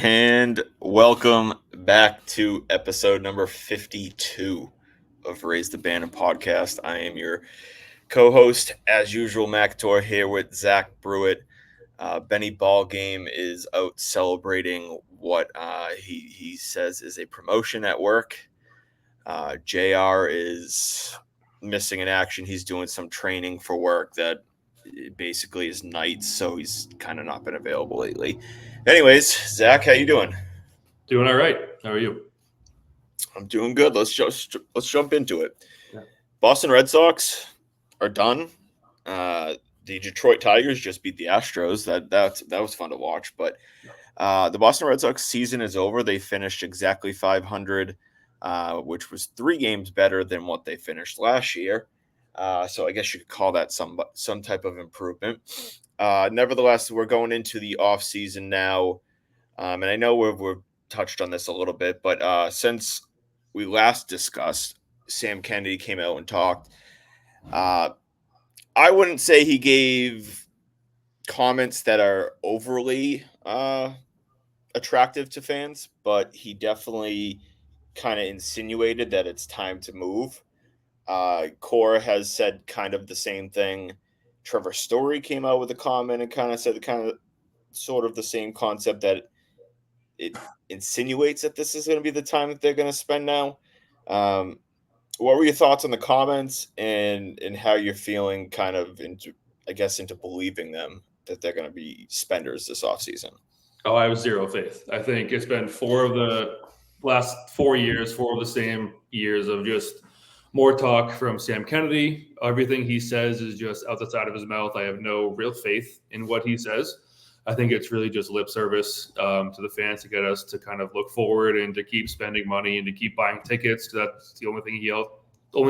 And welcome back to episode number 52 of Raise the Banner podcast. I am your co-host, as usual, McAtor, here with Zach Brewitt. Benny Ballgame is out celebrating what he says is a promotion at work. JR is missing in action. He's doing some training for work that basically is nights, so he's kind of not been available lately. Anyways, Zach, how you doing? Doing all right. How are you? I'm doing good. Let's jump into it. Yeah. Boston Red Sox are done. The Detroit Tigers just beat the Astros. That was fun to watch. But the Boston Red Sox season is over. They finished exactly 500, which was 3 games better than what they finished last year. So I guess you could call that some type of improvement. Nevertheless, we're going into the offseason now, and I know we're touched on this a little bit, but since we last discussed, Sam Kennedy came out and talked. I wouldn't say he gave comments that are overly attractive to fans, but he definitely kind of insinuated that it's time to move. Cora has said kind of the same thing. Trevor Story came out with a comment and kind of said sort of the same concept, that it insinuates that this is going to be the time that they're going to spend now. Um, what were your thoughts on the comments and how you're feeling kind of into believing them that they're going to be spenders this offseason? Oh, I have zero faith. I think it's been 4 of the last 4 years, 4 of the same years of just more talk from Sam Kennedy. Everything he says is just out the side of his mouth. I have no real faith in what he says. I think it's really just lip service to the fans to get us to kind of look forward and to keep spending money and to keep buying tickets. That's the only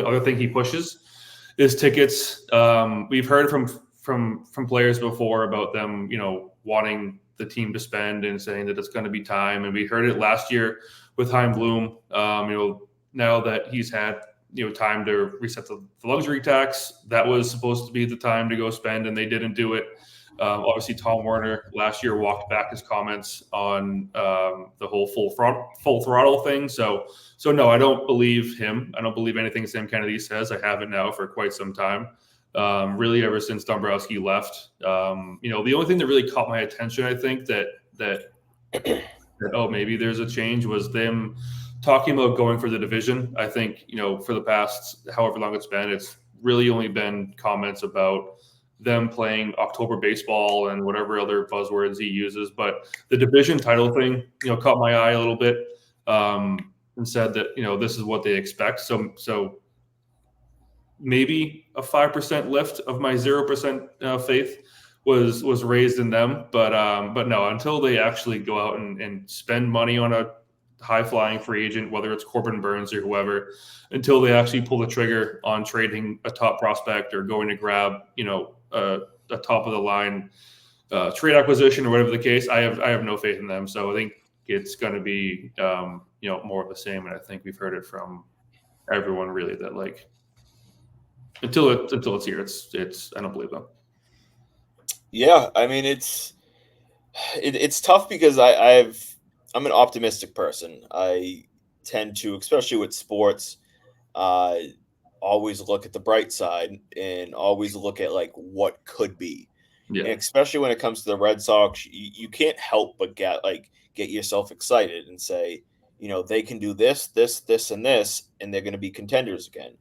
other thing he pushes is tickets. We've heard from players before about them, wanting the team to spend and saying that it's going to be time. And we heard it last year with Chaim Bloom. Now that he's had time to reset the luxury tax, that was supposed to be the time to go spend, and they didn't do it. Obviously, Tom Werner last year walked back his comments on the whole full throttle thing. So no, I don't believe him. I don't believe anything Sam Kennedy says. I haven't now for quite some time. Really, ever since Dombrowski left. The only thing that really caught my attention, I think that maybe there's a change, was them talking about going for the division. I think for the past however long it's really only been comments about them playing October baseball and whatever other buzzwords he uses. But the division title thing, caught my eye a little bit, and said that, this is what they expect. So maybe a 5% lift of my 0% faith was raised in them. But no, until they actually go out and spend money on a high flying free agent, whether it's Corbin Burns or whoever, until they actually pull the trigger on trading a top prospect or going to grab, a top of the line trade acquisition or whatever the case, I have no faith in them. So I think it's going to be, more of the same. And I think we've heard it from everyone really that until it's here, it's I don't believe them. Yeah, I mean it's tough because I'm an optimistic person. I tend to, especially with sports, always look at the bright side and always look at what could be. Yeah. And especially when it comes to the Red Sox, you can't help but get yourself excited and say, they can do this, and this, and they're going to be contenders again.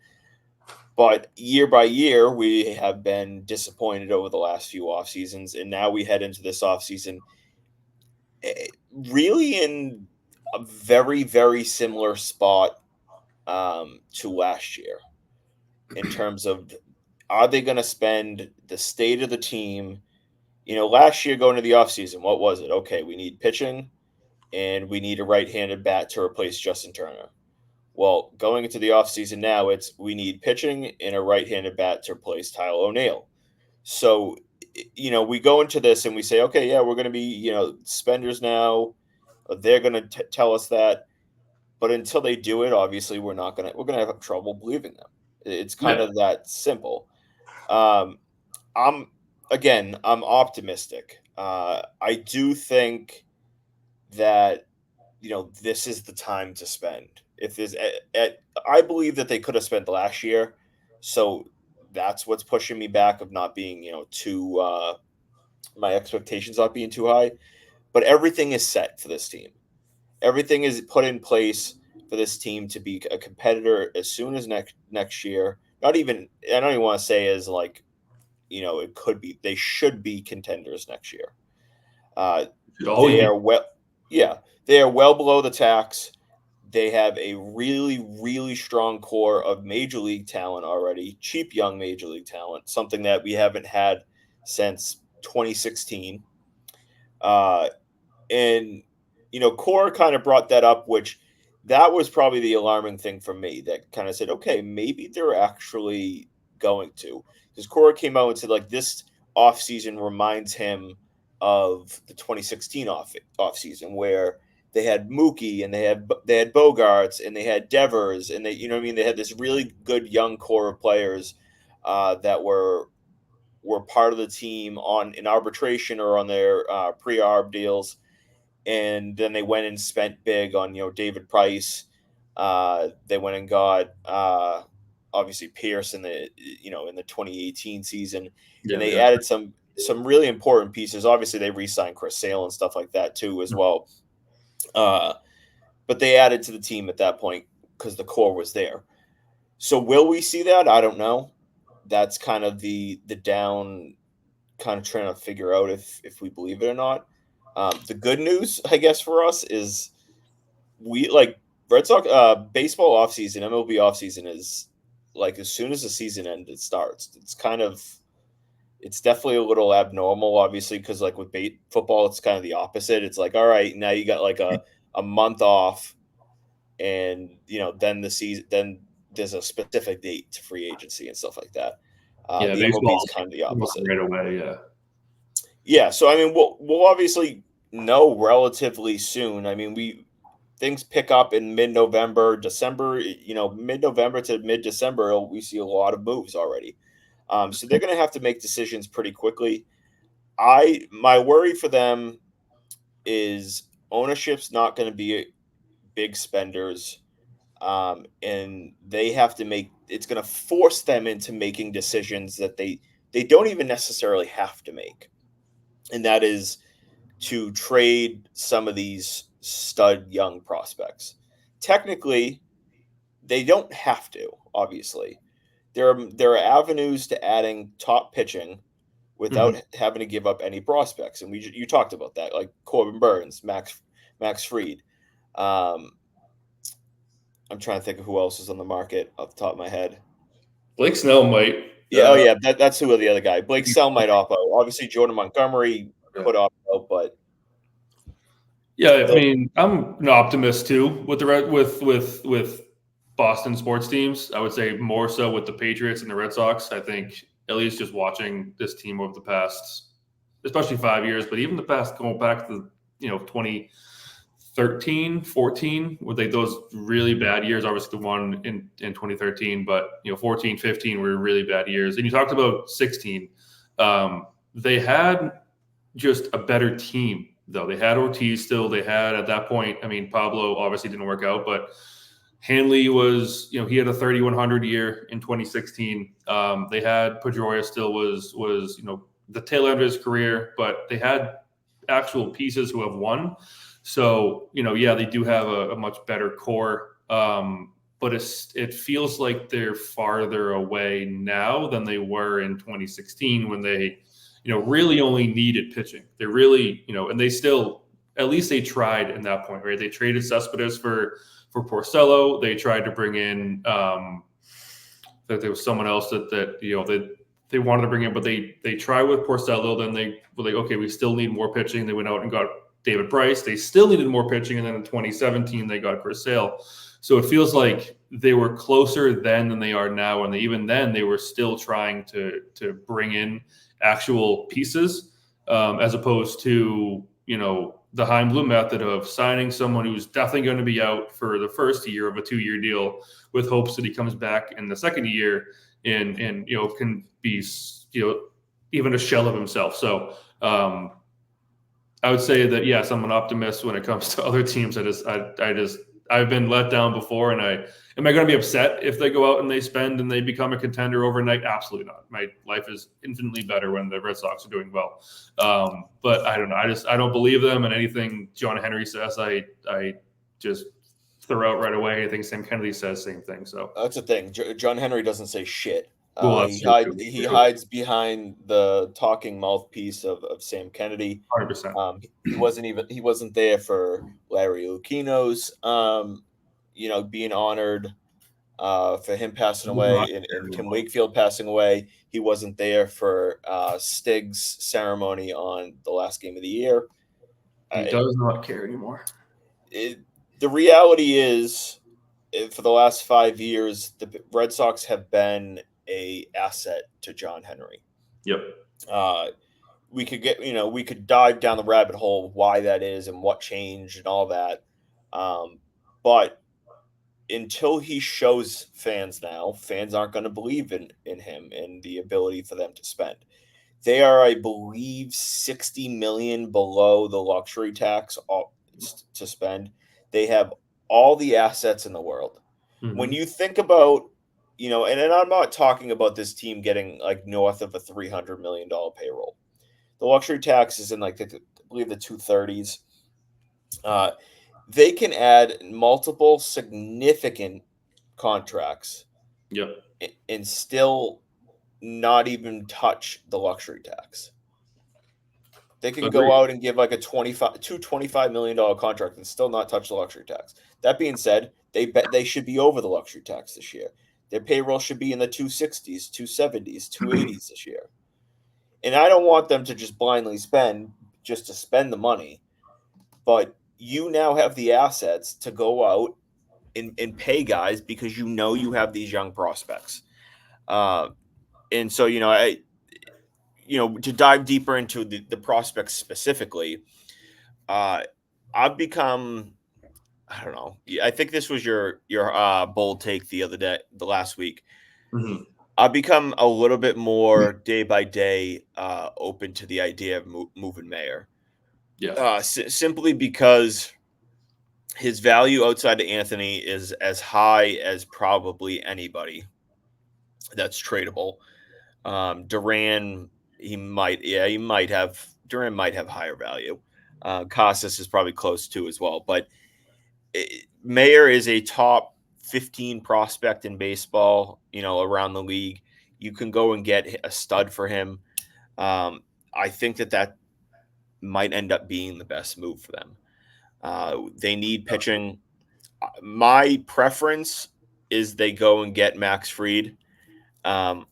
But year by year, we have been disappointed over the last few off seasons, and now we head into this off season really in a very, very similar spot to last year in terms of, are they going to spend the state of the team? Last year going to the offseason, what was it? Okay, we need pitching and we need a right-handed bat to replace Justin Turner. Well, going into the offseason now, we need pitching and a right-handed bat to replace Tyler O'Neill. So, we go into this and we say, okay, yeah, we're going to be, spenders now. They're going to tell us that. But until they do it, obviously, we're going to have trouble believing them. It's kind of that simple. I'm optimistic. I do think that this is the time to spend. If there's, I believe that they could have spent last year, so that's what's pushing me back of not being too my expectations not being too high. But everything is set for this team. Everything is put in place for this team to be a competitor as soon as next year. Not even I don't even want to say as like it could be. They should be contenders next year. Should always They be. are well, yeah, they are well below the tax. They have a really, really strong core of major league talent already, cheap young major league talent, something that we haven't had since 2016. Uh, and Core kind of brought that up, which that was probably the alarming thing for me. That kind of said, okay, maybe they're actually going to, because Core came out and said like this offseason reminds him of the 2016 offseason where they had Mookie and they had Bogarts and they had Devers and they what I mean, they had this really good young core of players that were part of the team on in arbitration or on their pre-arb deals, and then they went and spent big on David Price. They went and got obviously Pierce in the in the 2018 season, and Yeah, they yeah. added some really important pieces. Obviously, they re-signed Chris Sale and stuff like that too as well. Uh, but they added to the team at that point because the core was there. So will we see that? I don't know. That's kind of the down kind of trying to figure out if we believe it or not. The good news, I guess, for us is we like Red Sox baseball offseason, MLB offseason is like as soon as the season ends, it starts. It's definitely a little abnormal, obviously, because like with football, it's kind of the opposite. It's like, all right, now you got like a month off, and then the season, then there's a specific date to free agency and stuff like that. Yeah, The MLB is baseball kind of the almost opposite. right away. Yeah. Yeah, so I mean, we'll obviously know relatively soon. I mean, we things pick up in mid-November, December. Mid-November to mid-December, we see a lot of moves already. So they're going to have to make decisions pretty quickly. My worry for them is ownership's not going to be big spenders, and they have to make. It's going to force them into making decisions that they don't even necessarily have to make, and that is to trade some of these stud young prospects. Technically, they don't have to, obviously. There are avenues to adding top pitching Mhm. without having to give up any prospects, and you talked about that, like Corbin Burns, Max Fried. Um, I'm trying to think of who else is on the market off the top of my head. Blake Snell might. Yeah, oh yeah, that's who the other guy. Blake Sell might opt out. Obviously, Jordan Montgomery Yeah. could opt out, but Yeah, I those, mean, I'm an optimist too with the with Boston sports teams. I would say more so with the Patriots and the Red Sox. I think at least just watching this team over the past, especially 5 years, but even the past going back to 2013, 14, with like those really bad years. Obviously, the one in 2013, but 14, 15 were really bad years. And you talked about 16. They had just a better team, though. They had Ortiz still. They had at that point, I mean, Pablo obviously didn't work out, but Hanley was, he had a 3,100 year in 2016. They had Pedroia still was the tail end of his career, but they had actual pieces who have won. So, yeah, they do have a much better core. But it feels like they're farther away now than they were in 2016 when they really only needed pitching. They really, and they still, at least they tried in that point, right? They traded Cespedes for Porcello. They tried to bring in that there was someone else that they wanted to bring in, but they tried with Porcello. Then they were like, okay, we still need more pitching. They went out and got David Price. They still needed more pitching, and then in 2017 they got Chris Sale. So it feels like they were closer then than they are now, and even then they were still trying to bring in actual pieces, as opposed to the Hein Blum method of signing someone who's definitely going to be out for the first year of a 2-year deal with hopes that he comes back in the second year and can be even a shell of himself. So I would say that yes, I'm an optimist when it comes to other teams. I've been let down before, and am I going to be upset if they go out and they spend and they become a contender overnight? Absolutely not. My life is infinitely better when the Red Sox are doing well. But I don't know. I don't believe them, and anything John Henry says, I just throw out right away. I think Sam Kennedy says same thing. So That's the thing. John Henry doesn't say shit. well, that's true too. He hides behind the talking mouthpiece of Sam Kennedy. 100%. He wasn't there for Larry Lucchino's being honored for him passing away and Tim Wakefield passing away. He wasn't there for Stig's ceremony on the last game of the year. He does not care anymore. The reality is, for the last 5 years, the Red Sox have been a asset to John Henry. Yep. We could dive down the rabbit hole of why that is and what changed and all that. But until he shows fans aren't going to believe in him and the ability for them to spend. They are, I believe, 60 million below the luxury tax to spend. They have all the assets in the world. Mm-hmm. When you think about, and I'm not talking about this team getting like north of a $300 million payroll. The luxury tax is in I believe the 230s. They can add multiple significant contracts. Yep. And still not even touch the luxury tax. They can go out and give like a $25 million contract and still not touch the luxury tax. That being said, they should be over the luxury tax this year. Their payroll should be in the 260s, 270s, 280s this year. And I don't want them to just blindly spend just to spend the money. But you now have the assets to go out and pay guys because you have these young prospects. And so, to dive deeper into the prospects specifically, I've become, I don't know. I think this was your bold take the last week. Mm-hmm. I've become a little bit more day by day open to the idea of moving Mayer. Yeah. Simply because his value outside of Anthony is as high as probably anybody that's tradable. Duran, Duran might have higher value. Casas is probably close to as well, but Mayer is a top 15 prospect in baseball, around the league. You can go and get a stud for him. I think that might end up being the best move for them. They need pitching. My preference is they go and get Max Fried. I'm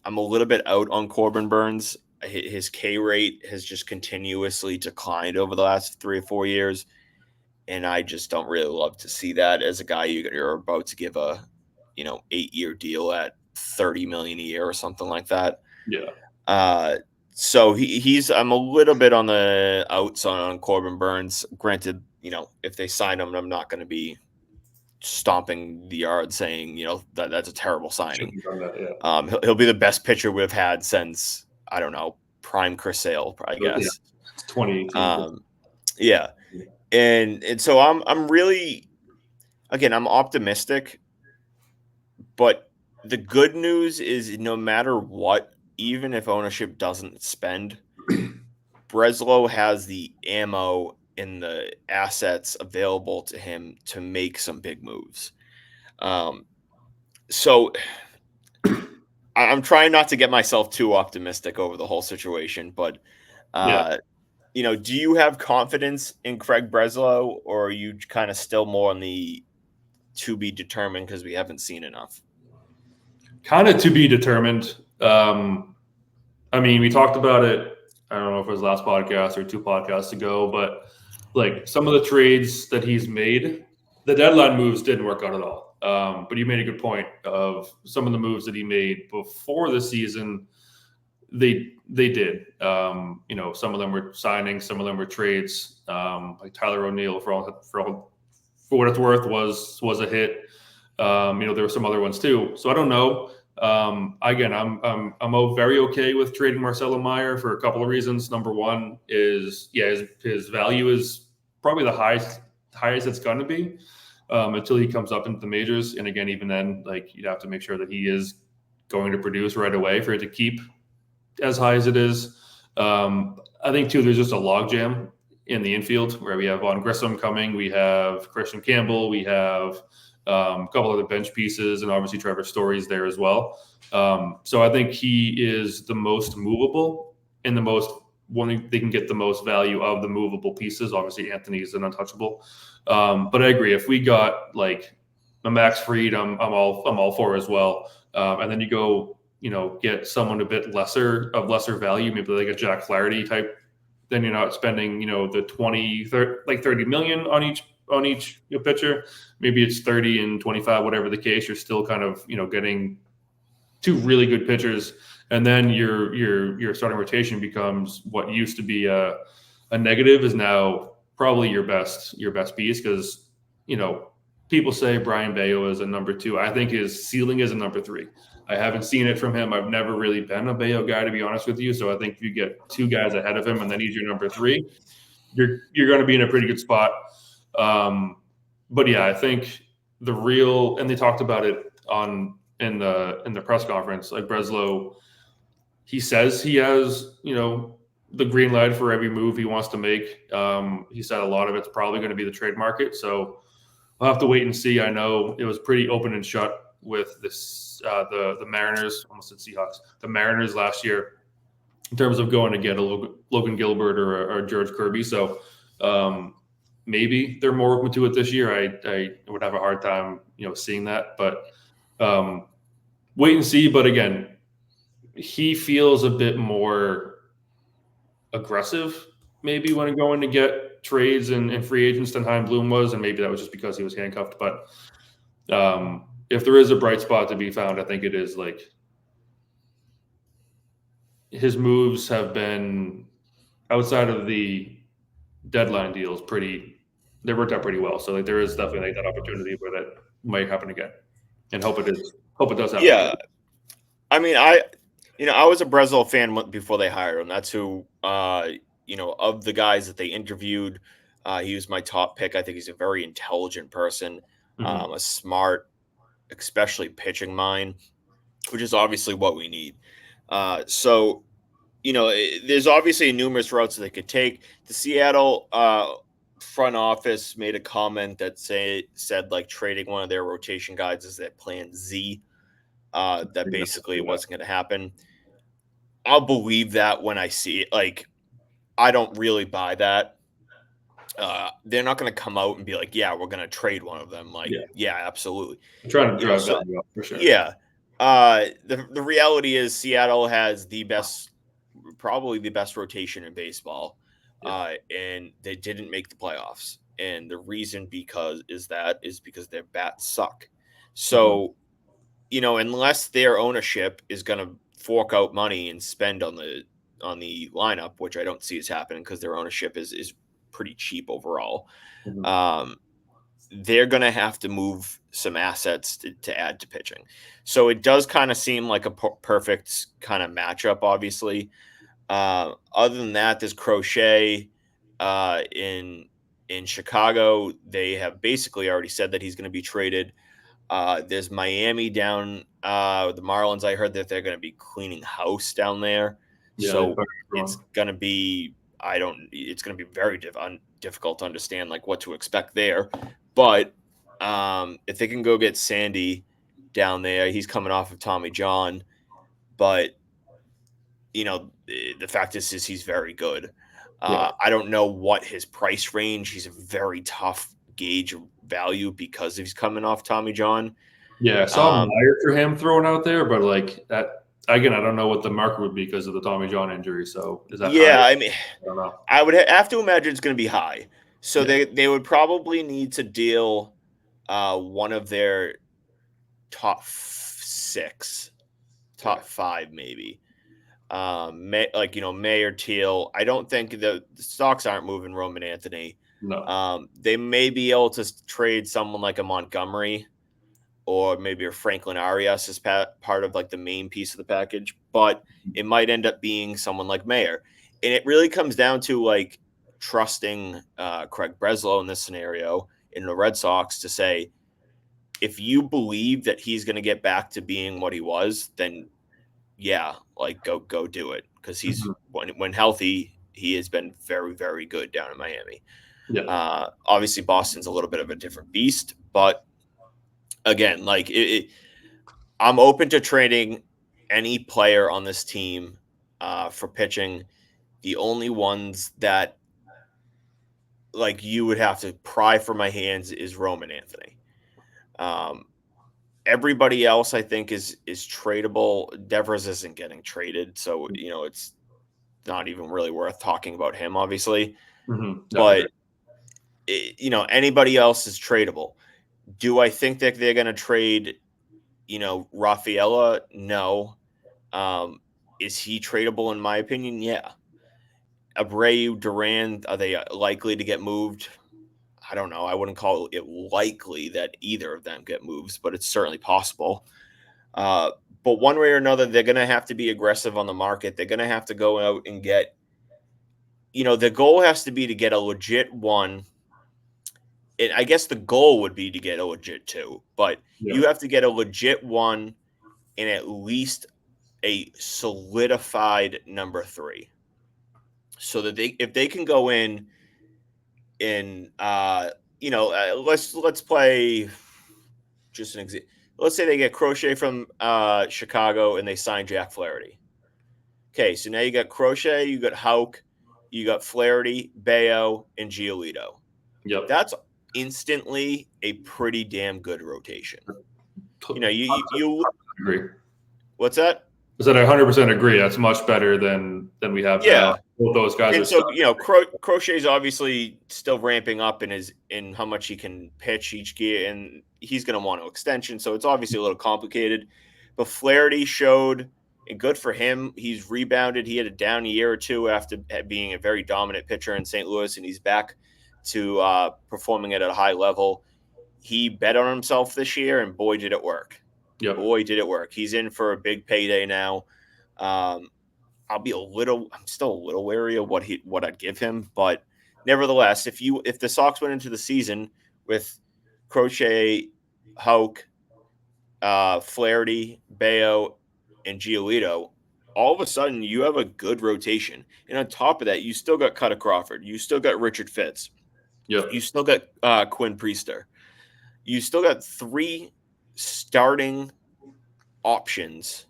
a little bit out on Corbin Burns. His K rate has just continuously declined over the last 3 or 4 years, and I just don't really love to see that as a guy you're about to give a 8-year deal at $30 million a year or something like that. Yeah. So I'm a little bit on the outs on Corbin Burns. Granted, if they sign him, I'm not going to be stomping the yard saying, that's a terrible signing. Yeah. He'll be the best pitcher we've had since, I don't know, prime Chris Sale, I guess. Yeah. 2018. Yeah. And so I'm really, again, I'm optimistic, but the good news is no matter what, even if ownership doesn't spend, Breslow has the ammo and the assets available to him to make some big moves. So I'm trying not to get myself too optimistic over the whole situation, but do you have confidence in Craig Breslow, or are you kind of still more on the to be determined because we haven't seen enough? Kind of to be determined. I mean, we talked about it. I don't know if it was last podcast or 2 podcasts ago, but like some of the trades that he's made, the deadline moves didn't work out at all. But you made a good point of some of the moves that he made before the season. They did. Some of them were signings, some of them were trades. Like Tyler O'Neill, for what it's worth, was a hit. There were some other ones too. So I don't know. Again, I'm very okay with trading Marcelo Meyer for a couple of reasons. Number one is, his value is probably the highest it's going to be until he comes up into the majors. And again, even then, like, you'd have to make sure that he is going to produce right away for it to keep as high as it is. I think too, there's just a logjam in the infield where we have Vaughn Grissom coming, we have Christian Campbell, we have a couple other bench pieces, and obviously Trevor Story's there as well. So I think he is the most movable and the most one they can get the most value of the movable pieces. Obviously, Anthony's an untouchable, but I agree. If we got like a Max Fried, I'm all for as well. And then you go, get someone a bit lesser value, maybe like a Jack Flaherty type. Then you're not spending, the 20, 30 million on each pitcher. Maybe it's 30 and 25, whatever the case. You're still kind of, getting two really good pitchers, and then your starting rotation becomes what used to be a negative is now probably your best piece, because people say Brian Bayo is a number 2. I think his ceiling is a number 3. I haven't seen it from him. I've never really been a Bayo guy, to be honest with you. So I think if you get 2 guys ahead of him and then he's your number 3, you're going to be in a pretty good spot. But yeah, I think the real, and they talked about it in the press conference, like Breslow, he says he has, the green light for every move he wants to make. He said a lot of it's probably going to be the trade market. So we'll have to wait and see. I know it was pretty open and shut with this, the Mariners, almost said Seahawks, the Mariners last year in terms of going to get a Logan Gilbert or George Kirby. So maybe they're more open to it this year. I would have a hard time, seeing that, but wait and see. But again, he feels a bit more aggressive maybe when going to get trades and free agents than Chaim Bloom was, and maybe that was just because he was handcuffed. But if there is a bright spot to be found, I think it is like his moves have been outside of the deadline deals they worked out pretty well. So like there is definitely like that opportunity where that might happen again, and hope it does happen. Yeah, I mean, I was a Breslow fan before they hired him. That's who, of the guys that they interviewed, he was my top pick. I think he's a very intelligent person, a smart, especially pitching mind, which is obviously what we need. So, there's obviously numerous routes that they could take. The Seattle front office made a comment that said like trading one of their rotation guys is their plan Z. That basically it wasn't going to happen. I'll believe that when I see it. Like, I don't really buy that. They're not going to come out and be like, "Yeah, we're going to trade one of them." Like, yeah absolutely. I'm trying to drive value up for sure. Yeah. The reality is Seattle has probably the best rotation in baseball, and they didn't make the playoffs. And the reason is because their bats suck. So, unless their ownership is going to fork out money and spend on the lineup, which I don't see is happening because their ownership is pretty cheap overall. They're going to have to move some assets to add to pitching. So it does kind of seem like a perfect kind of matchup, obviously. Other than that, there's Crochet in Chicago. They have basically already said that he's going to be traded. There's Miami down the Marlins. I heard that they're going to be cleaning house down there. Yeah, so it's going to be it's going to be very difficult to understand like what to expect there. But if they can go get Sandy down there, he's coming off of Tommy John. But the fact is he's very good. I don't know what his price range. He's a very tough gauge of value because he's coming off Tommy John. Yeah, I saw Meyer for him thrown out there, but like that again, I don't know what the market would be because of the Tommy John injury. So is that high? I mean, I don't know. I would have to imagine it's going to be high. So they would probably need to deal one of their top 6, top 5 maybe. May or Teal. I don't think the Sox aren't moving Roman Anthony. No. They may be able to trade someone like a Montgomery or maybe a Franklin Arias as part of like the main piece of the package, but it might end up being someone like Mayer. And it really comes down to like trusting Craig Breslow in this scenario in the Red Sox to say, if you believe that he's going to get back to being what he was, then yeah, like go do it, because he's Mhm. when healthy, he has been very very good down in Miami. Yeah. Obviously, Boston's a little bit of a different beast, but again, like I'm open to trading any player on this team for pitching. The only ones that like you would have to pry from my hands is Roman Anthony. Um, Everybody else, I think, is tradable. Devers isn't getting traded, so it's not even really worth talking about him, obviously. No, I agree. But anybody else is tradable. Do I think that they're going to trade, Rafaela? No. Um, is he tradable in my opinion? Yeah. Abreu, Duran, are they likely to get moved? I don't know. I wouldn't call it likely that either of them get moves, but it's certainly possible. Uh, but one way or another, they're going to have to be aggressive on the market. They're going to have to go out and get, the goal has to be to get a legit one. And I guess the goal would be to get a legit two, but Yeah. you have to get a legit one and at least a solidified number three, so that if they can go in let's play just an example. Let's say they get Crochet from Chicago and they sign Jack Flaherty. Okay, so now you got Crochet, you got Hauk, you got Flaherty, Bayo, and Giolito. Yep. That's instantly a pretty damn good rotation. I You agree. what's that? I said I 100% agree. That's much better than we have now. Yeah. Both those guys are And so, stuck. Crochet's obviously still ramping up in how much he can pitch each gear, and he's going to want an extension. So it's obviously a little complicated. But Flaherty showed, and good for him, he's rebounded. He had a down year or two after being a very dominant pitcher in St. Louis, and he's back to performing at a high level. He bet on himself this year, and boy, did it work. Yep. Boy, did it work. He's in for a big payday now. Um, I'm still a little wary of what I'd give him, but nevertheless, if the Sox went into the season with Crochet, Hauk, Flaherty, Bayo, and Giolito, all of a sudden you have a good rotation. And on top of that, you still got Cutter Crawford, you still got Richard Fitz, you Yep. still got Quinn Priester, you still got three starting options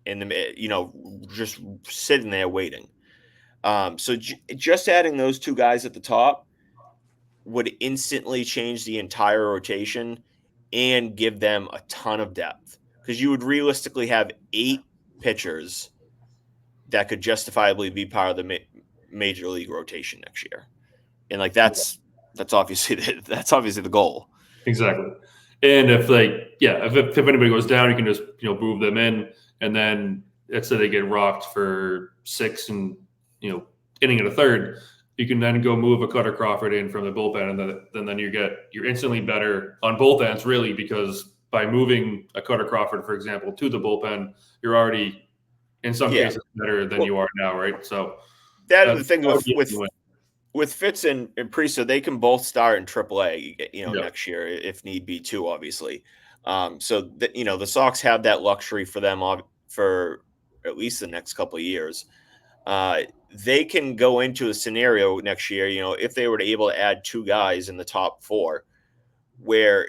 in the just sitting there waiting. So just adding those two guys at the top would instantly change the entire rotation and give them a ton of depth, because you would realistically have 8 pitchers that could justifiably be part of the major league rotation next year, and like that's obviously the goal. Exactly. And if if anybody goes down, you can just move them in, and then let's say they get rocked for 6 and inning and a third, you can then go move a Cutter Crawford in from the bullpen, and then you're instantly better on both ends, really, because by moving a Cutter Crawford, for example, to the bullpen, you're already in some Yeah, cases better than well, you are now, right? So that that is the thing would be a win. with Fitz and Priest, they can both start in AAA, Yep. next year if need be too, obviously. So the Sox have that luxury for them for at least the next couple of years. They can go into a scenario next year, if they were to able to add 2 guys in the top 4, where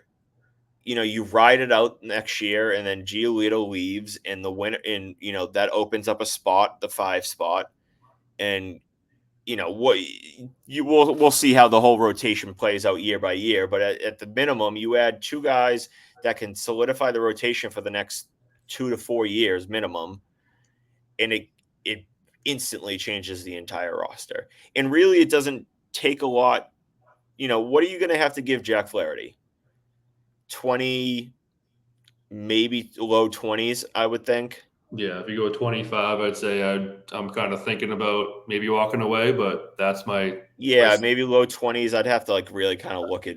you ride it out next year, and then Giolito leaves, and the winner, and that opens up a spot, the 5 spot, and what we'll see how the whole rotation plays out year by year, but at the minimum you add 2 guys that can solidify the rotation for the next 2 to 4 years minimum, and it instantly changes the entire roster. And really it doesn't take a lot. What are you going to have to give Jack Flaherty? 20, maybe low 20s, I would think. Yeah, if you go 25, I'd say I'm kind of thinking about maybe walking away, but that's my Yeah, maybe low 20s. I'd have to like really kind of look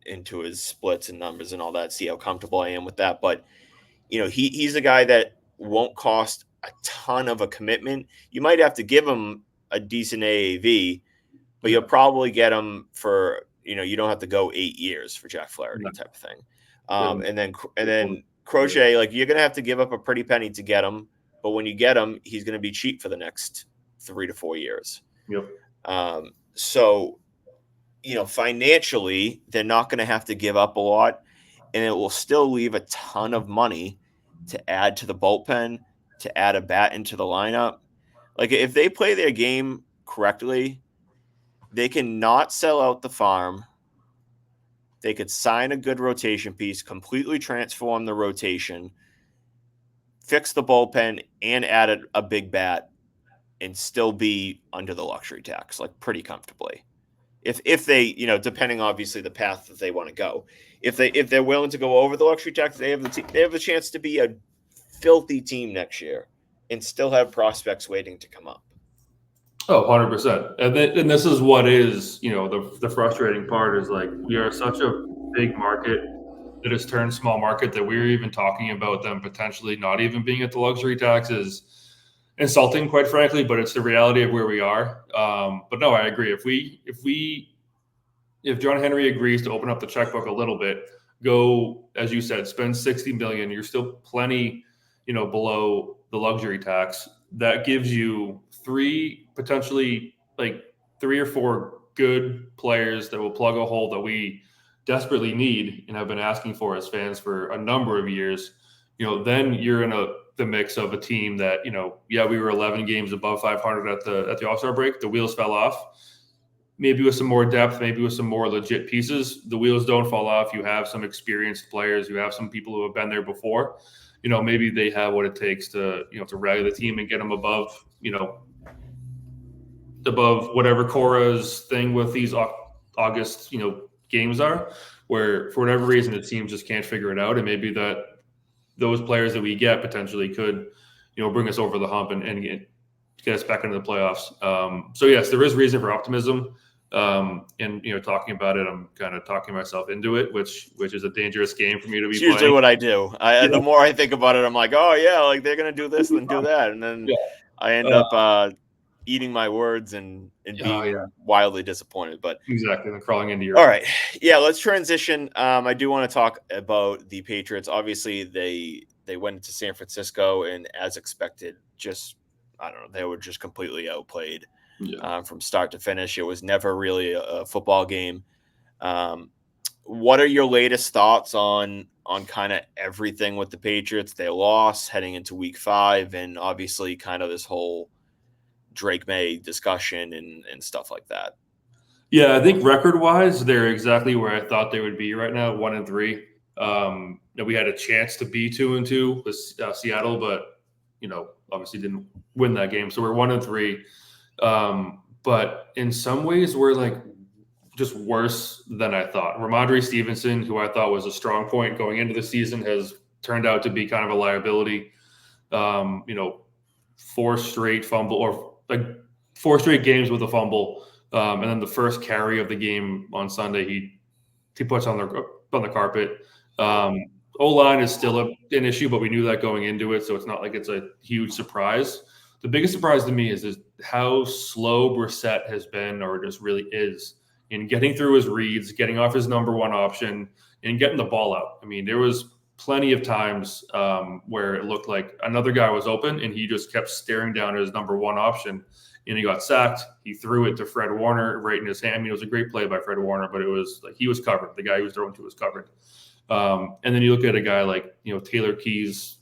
into his splits and numbers and all that, see how comfortable I am with that. But he's a guy that won't cost a ton of a commitment. You might have to give him a decent AAV, but you'll yeah. probably get him for you don't have to go 8 years for Jack No, Flaherty type of thing. good. And then Crochet, like you're gonna have to give up a pretty penny to get him, but when you get him, he's gonna be cheap for the next 3 to 4 years. Yep. So financially, they're not going to have to give up a lot, and it will still leave a ton of money to add to the bullpen, to add a bat into the lineup. Like if they play their game correctly, they can not sell out the farm. They could sign a good rotation piece, completely transform the rotation, fix the bullpen, and add a big bat, and still be under the luxury tax, like pretty comfortably. If they depending obviously the path that they want to go, if they're willing to go over the luxury tax, they have the chance to be a filthy team next year and still have prospects waiting to come up. Oh, 100%. And this is what is, the frustrating part is like we are such a big market that has turned small market that we're even talking about them potentially not even being at the luxury tax is insulting, quite frankly, but it's the reality of where we are. But no, I agree. If John Henry agrees to open up the checkbook a little bit, go, as you said, spend 60 million, you're still plenty, below the luxury tax. That gives you potentially like 3 or 4 good players that will plug a hole that we desperately need and have been asking for as fans for a number of years. Then you're in the mix of a team that, yeah, we were 11 games above 500 at the All-Star break. The wheels fell off. Maybe with some more depth, maybe with some more legit pieces, the wheels don't fall off. You have some experienced players. You have some people who have been there before. Maybe they have what it takes to, to rally the team and get them above, above whatever Cora's thing with these August, games are, where for whatever reason the team just can't figure it out. And maybe that those players that we get potentially could, bring us over the hump and get us back into the playoffs. So yes, there is reason for optimism. And talking about it, I'm kind of talking myself into it, which is a dangerous game for me to be It's usually playing. what I do. The Yeah, more I think about it, I'm like, oh yeah, like they're gonna do this and then do that, and then yeah, I end uh, up eating my words and oh yeah, being wildly disappointed. But exactly. They're crawling into all your. right. Yeah, let's transition. I do want to talk about the Patriots. Obviously, they went into San Francisco and as expected, just I don't know, they were just completely outplayed Yeah. from start to finish. It was never really a football game. Um, what are your latest thoughts on kind of everything with the Patriots? They lost heading into week 5, and obviously kind of this whole Drake May discussion and stuff like that. Yeah, I think record-wise, they're exactly where I thought they would be right now, 1-3. We had a chance to be 2-2 with Seattle, but obviously didn't win that game. So we're 1-3. But in some ways, we're like just worse than I thought. Ramondre Stevenson, who I thought was a strong point going into the season, has turned out to be kind of a liability. Um, you know, 4 straight fumble or like 4 straight games with a fumble. And then the first carry of the game on Sunday, he puts on the carpet. O line is still an issue, but we knew that going into it, so it's not like it's a huge surprise. The biggest surprise to me is how slow Brissett has been, or just really is, in getting through his reads, getting off his number one option, and getting the ball out. I mean, there was plenty of times where it looked like another guy was open, and he just kept staring down his number one option, and he got sacked. He threw it to Fred Warner right in his hand. I mean, it was a great play by Fred Warner, but it was like he was covered. The guy he was throwing to was covered. And then you look at a guy like Taylor Keyes,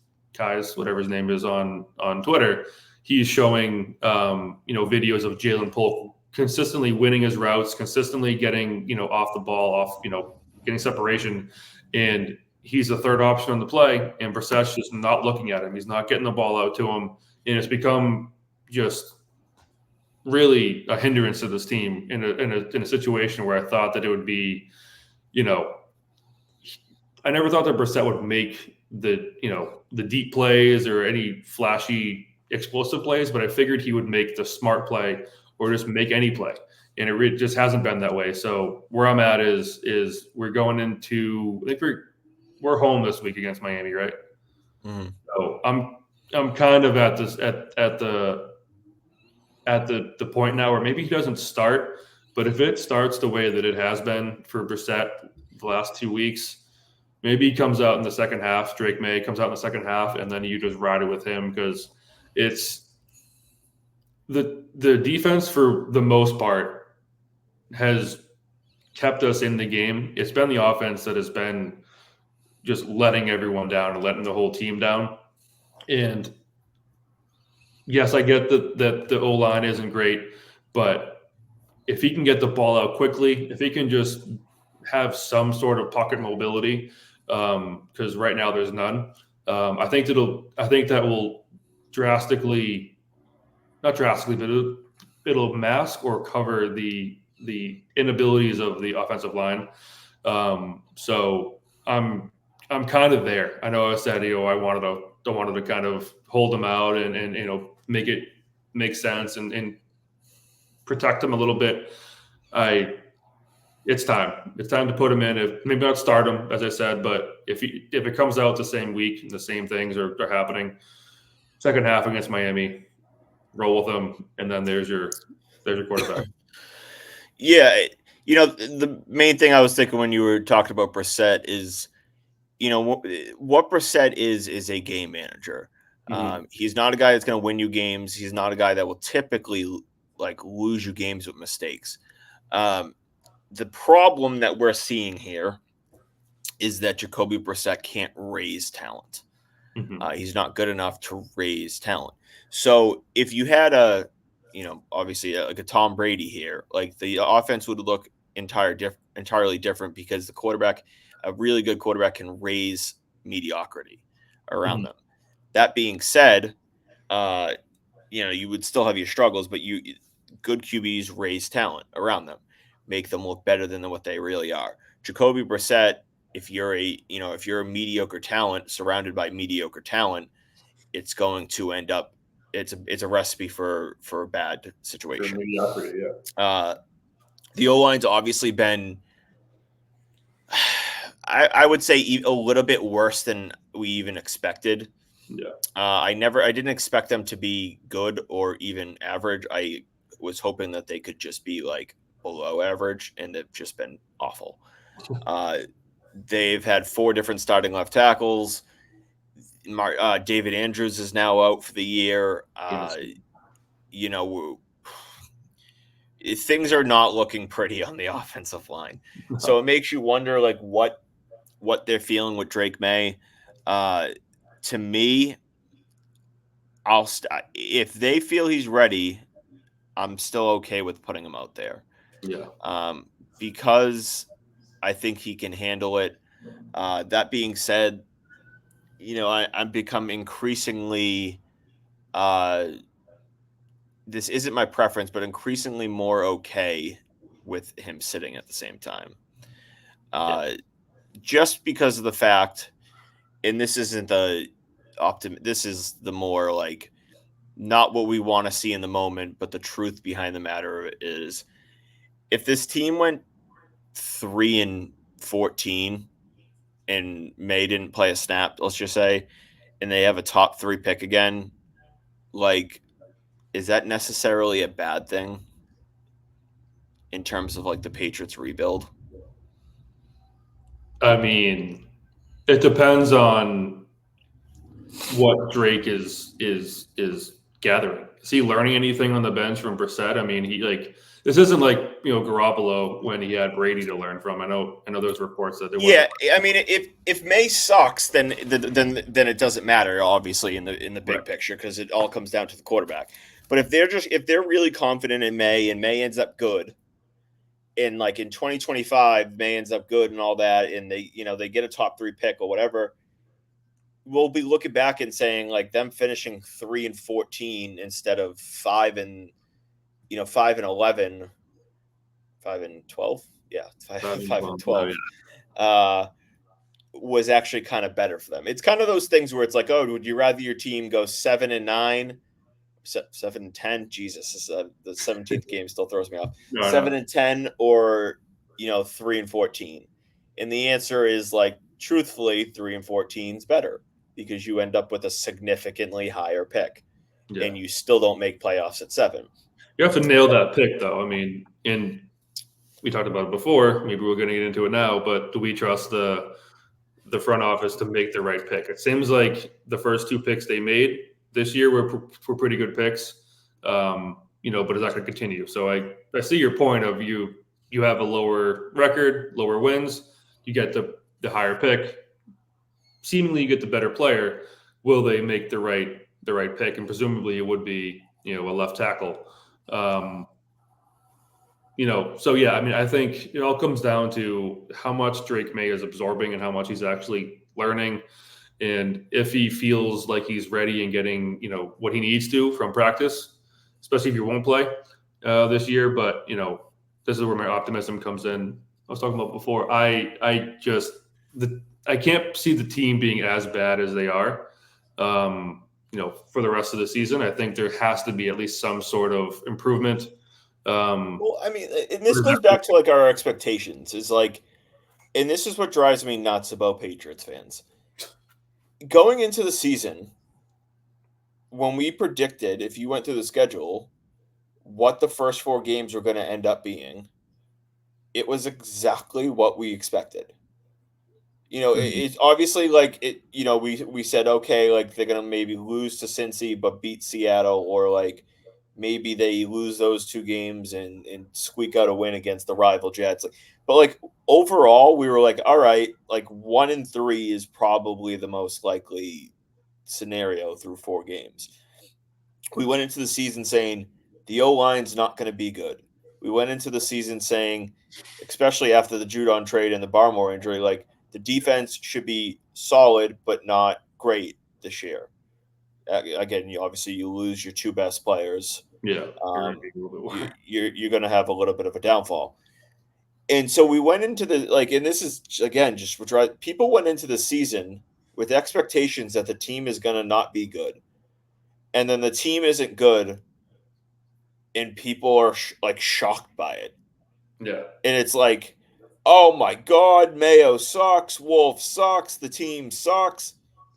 whatever his name is on Twitter. He's showing videos of Jalen Polk consistently winning his routes, consistently getting off the ball, getting separation, and he's the third option on the play. And Brissett's just not looking at him. He's not getting the ball out to him, and it's become just really a hindrance to this team in a situation where I thought that it would be, I never thought that Brissett would make the deep plays or any flashy explosive plays, but I figured he would make the smart play or just make any play, and it just hasn't been that way. So where I'm at is we're going into, I think we're home this week against Miami, right? Mhm. So I'm kind of at this at the point now where maybe he doesn't start, but if it starts the way that it has been for Brissett the last 2 weeks, maybe he comes out in the second half. Drake May comes out in the second half, and then you just ride it with him because it's the defense for the most part has kept us in the game. It's been the offense that has been just letting everyone down and letting the whole team down. And yes, I get that the O line isn't great, but if he can get the ball out quickly, if he can just have some sort of pocket mobility, because right now there's none. I think that will drastically, not drastically, but it'll mask or cover the inabilities of the offensive line. So I'm kind of there. I know I said I wanted to kind of hold them out and make it make sense and protect them a little bit. I It's time. It's time to put him in. If maybe not start him, as I said, but if it comes out the same week and the same things are happening, second half against Miami, roll with them, and then there's your quarterback. Yeah, the main thing I was thinking when you were talking about Brissett is, what Brissett is a game manager. Mm-hmm. He's not a guy that's going to win you games. He's not a guy that will typically like lose you games with mistakes. Um, the problem that we're seeing here is that Jacoby Brissett can't raise talent. Mm-hmm. He's not good enough to raise talent. So if you had obviously like a Tom Brady here, like the offense would look entirely different because a really good quarterback, can raise mediocrity around Mm-hmm. them. That being said, uh, you would still have your struggles, but good QBs raise talent around them, make them look better than what they really are. Jacoby Brissett, if you're a mediocre talent surrounded by mediocre talent, it's going to end up it's a recipe for a bad For situation. mediocrity, yeah. Uh, the O line's obviously been, I would say, a little bit worse than we even expected. Yeah. I didn't expect them to be good or even average. I was hoping that they could just be like below average, and they've just been awful. Uh, they've had four different starting left tackles. David Andrews is now out for the year. Yes. You know, things are not looking pretty on the offensive line. So it makes you wonder, like, what they're feeling with Drake May. Uh, to me, if they feel he's ready, I'm still okay with putting him out there, Yeah. because I think he can handle it. That being said, I've become increasingly, uh, this isn't my preference, but increasingly more okay with him sitting at the same time. Yeah. Uh, just because of the fact, and this isn't this is the more like not what we want to see in the moment, but the truth behind the matter is, if this team went 3-14 and May didn't play a snap, let's just say, and they have a top 3 pick again, like, is that necessarily a bad thing in terms of like the Patriots rebuild? I mean, it depends on what Drake is gathering. Is he learning anything on the bench from Brissett? I mean, this isn't like Garoppolo when he had Brady to learn from. I know those reports that there wasn't. Yeah, I mean, if May sucks, then it doesn't matter, obviously, in the Right. big picture, because it all comes down to the quarterback. But if they're really confident in May, and May ends up good, and like in 2025 May ends up good and all that, and they get a top 3 pick or whatever, we'll be looking back and saying, like, them finishing 3-14 instead of 5-11, 5-12, yeah, 5 Well, yeah. 5-12. Uh, was actually kind of better for them. It's kind of those things where it's like, oh, would you rather your team go 7-9, 7-10? Jesus, the 17th game still throws me off. No, no. 7-10, or 3-14. And the answer is, like, truthfully, 3-14 is better because you end up with a significantly higher pick, Yeah. and you still don't make playoffs at 7. You have to nail that pick, though. I mean, we talked about it before. Maybe we're going to get into it now, but do we trust the front office to make the right pick? It seems like the first 2 picks they made this year were pretty good picks, but it's not going to continue. So I see your point of you have a lower record, lower wins, you get the higher pick, seemingly you get the better player. Will they make the right pick? And presumably it would be a left tackle. So yeah, I mean, I think it all comes down to how much Drake May is absorbing and how much he's actually learning. And if he feels like he's ready and getting, what he needs to from practice, especially if he won't play this year. But, this is where my optimism comes in. I was talking about before. I can't see the team being as bad as they are, for the rest of the season. I think there has to be at least some sort of improvement. Well, I mean, and this goes back to, like, our expectations. Is like, and this is what drives me nuts about Patriots fans. Going into the season, when we predicted, if you went through the schedule, what the first 4 games were going to end up being, it was exactly what we expected. It's obviously, like, we said, okay, like, they're going to maybe lose to Cincy but beat Seattle, or, like, maybe they lose those 2 games and squeak out a win against the rival Jets. But, like, overall, we were like, all right, like, 1-3 is probably the most likely scenario through 4 games. We went into the season saying the O-line's not going to be good. We went into the season saying, especially after the Judon trade and the Barmore injury, like, the defense should be solid but not great this year. Again, you lose your 2 best players. Yeah, You're going to have a little bit of a downfall. And so we went into the, like, and this is, again, just people went into the season with expectations that the team is going to not be good. And then the team isn't good, and people are shocked by it. Yeah. And it's like, oh my God, Mayo sucks, Wolf sucks, the team sucks.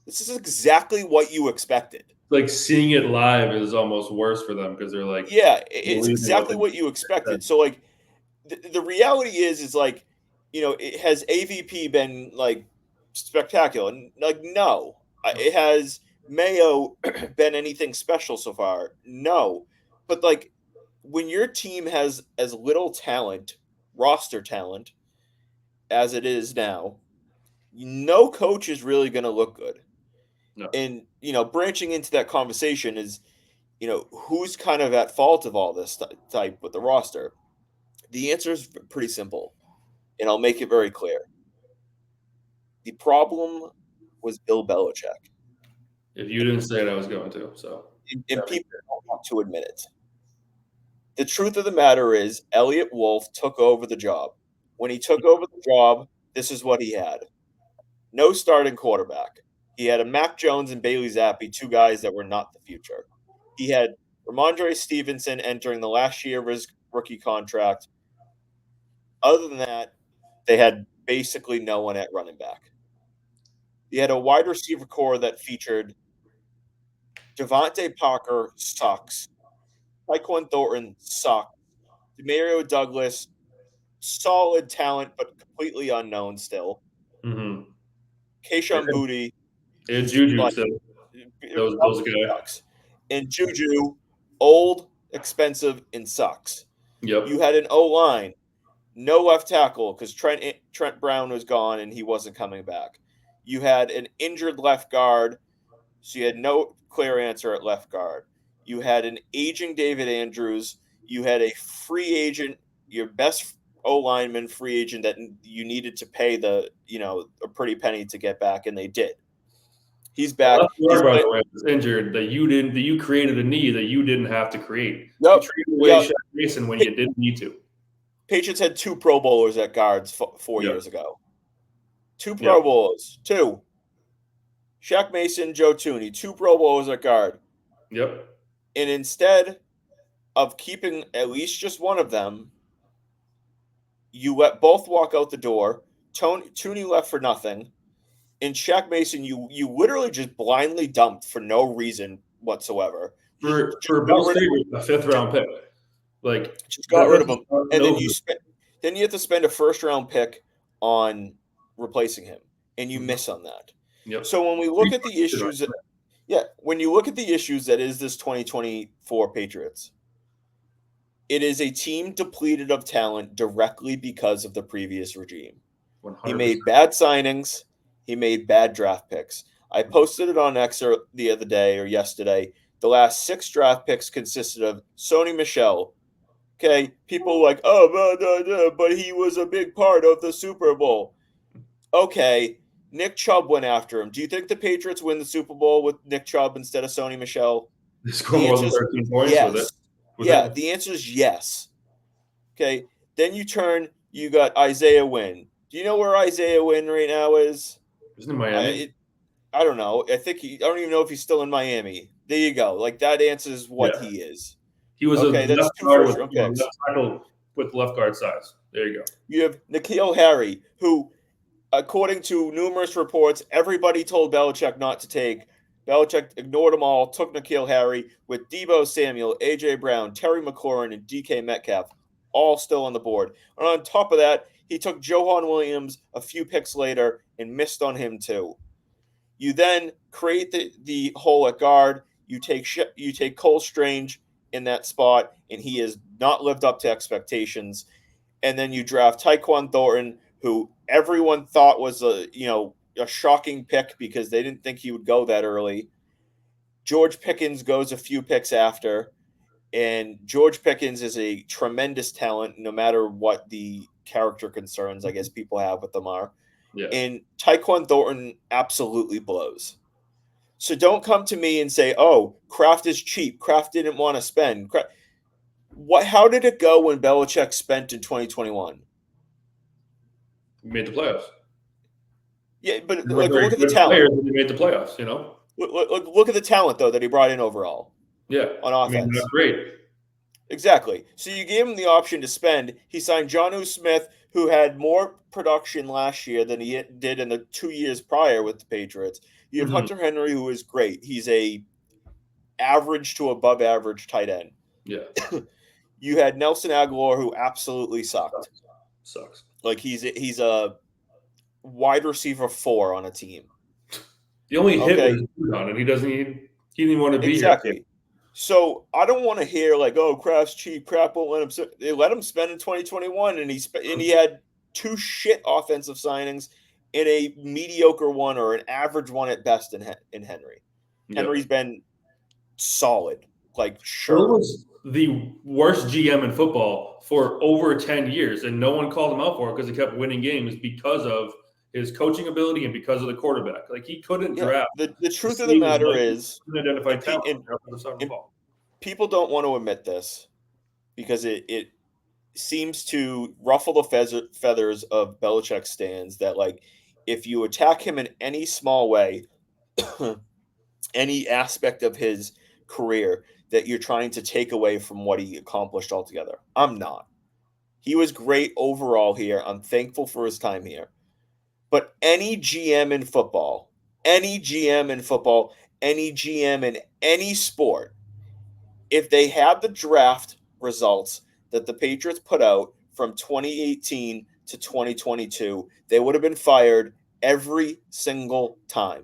This is exactly what you expected. Like, seeing it live is almost worse for them because they're like, yeah, it's exactly what you expected. So, like, the reality is like, has AVP been, like, spectacular? And, like, no. It has Mayo been anything special so far? No. But, like, when your team has as little talent, roster talent, as it is now, no coach is really going to look good. No. And, branching into that conversation is, who's kind of at fault of all this type with the roster? The answer is pretty simple, and I'll make it very clear. The problem was Bill Belichick. If you didn't say it, I was going to. So, and people don't want to admit it. The truth of the matter is, Elliott Wolf took over the job. When he took over the job, this is what he had. No starting quarterback. He had a Mac Jones and Bailey Zappi, 2 guys that were not the future. He had Ramondre Stevenson entering the last year of his rookie contract. Other than that, they had basically no one at running back. He had a wide receiver core that featured Devontae Parker sucks. Tyquan Thornton sucks. Demario Douglas, solid talent, but completely unknown still. Mm-hmm. Keishon Boutte. And Juju still. Those guys. And Juju, old, expensive, and sucks. Yep. You had an O-line, no left tackle because Trent Brown was gone and he wasn't coming back. You had an injured left guard, so you had no clear answer at left guard. You had an aging David Andrews. You had a free agent, your best O-lineman free agent that you needed to pay a pretty penny to get back, and they did. He's back. He's injured. That you created a need that you didn't have to create. Yep. You traded away Shaq Mason when you didn't need to. Patriots had 2 Pro Bowlers at guards 4 years ago. Two Yep. Pro Bowlers. Two. Shaq Mason, Joe Tooney. Two Pro Bowlers at guard. Yep. And instead of keeping at least just one of them, you let both walk out the door. Tooney left for nothing. And Shaq Mason, you literally just blindly dumped for no reason whatsoever. For Got Bill's rid of favorite, a fifth round pick. Like just got that, rid of that's him, and no. then you have to spend a first round pick on replacing him, and you Mhm. miss on that. Yep. So when we look at the issues that, yeah, when you look at the issues that is this 2024 Patriots, it is a team depleted of talent directly because of the previous regime. He 100%. made bad signings. He made bad draft picks. I posted it on X the other day or yesterday. The last 6 draft picks consisted of Sony Michel. Okay, people like, oh, but he was a big part of the Super Bowl. Okay, Nick Chubb went after him. Do you think the Patriots win the Super Bowl with Nick Chubb instead of Sony Michel? They score The more answer than is 13 points with it. yes. With Yeah, him. the answer is yes. Okay, then you got Isaiah Wynn. Do you know where Isaiah Wynn right now is? Isn't it I Miami? it, I don't know. I don't even know if he's still in Miami. There you go. Like that answers what Yeah. he is. He was a Okay, that's left two guard first with round picks. left tackle with left guard size. There you go. You have N'Keal Harry, who, according to numerous reports, everybody told Belichick not to take. Belichick ignored them all, took N'Keal Harry with Debo Samuel, A.J. Brown, Terry McLaurin, and D.K. Metcalf, all still on the board. And on top of that, he took Johan Williams a few picks later and missed on him too. You then create the hole at guard. You take Cole Strange in that spot, and he has not lived up to expectations. And then you draft Tyquan Thornton, who everyone thought was a shocking pick because they didn't think he would go that early. George Pickens goes a few picks after, and George Pickens is a tremendous talent, no matter what the character concerns I guess people have with them are. Yeah. And Tyquan Thornton absolutely blows. So don't come to me and say, "Oh, Kraft is cheap. Kraft didn't want to spend." What? How did it go when Belichick spent in 2021? We made the playoffs. Yeah, but They were like, very look at the good talent. players when they made the playoffs, you know? Look at the talent though that he brought in overall Yeah. on I mean, that's offense. great. Exactly. So you gave him the option to spend. He signed Jonnu Smith, who had more production last year than he did in the 2 years prior with the Patriots. You have Hmm. Hunter Henry, who is great. He's a average to above average tight end. Yeah. You had Nelson Aguilar, who absolutely sucked. Sucks. Sucks. Like he's a wide receiver 4 on a team. The only hit was Okay, Judon, and he didn't even want to be here. exactly. So I don't want to hear like, "Oh, Kraft's cheap. Kraft won't let him." They let him spend in 2021, and he had 2 shit offensive signings and a mediocre one or an average one at best in Henry. Yep. Henry's been solid, like Bill sure, was the worst GM in football for over 10 years, and no one called him out for it because he kept winning games because of his coaching ability and because of the quarterback. Like, he couldn't yeah. draft The to truth of the save his matter life. He is, couldn't identify and, talent and, on the side of the and ball. people don't want to admit this because it seems to ruffle the feathers of Belichick stands that like if you attack him in any small way, any aspect of his career, that you're trying to take away from what he accomplished altogether. I'm not. He was great overall here. I'm thankful for his time here. But any GM in football, any GM in football, any GM in any sport, if they had the draft results that the Patriots put out from 2018 to 2022, they would have been fired every single time.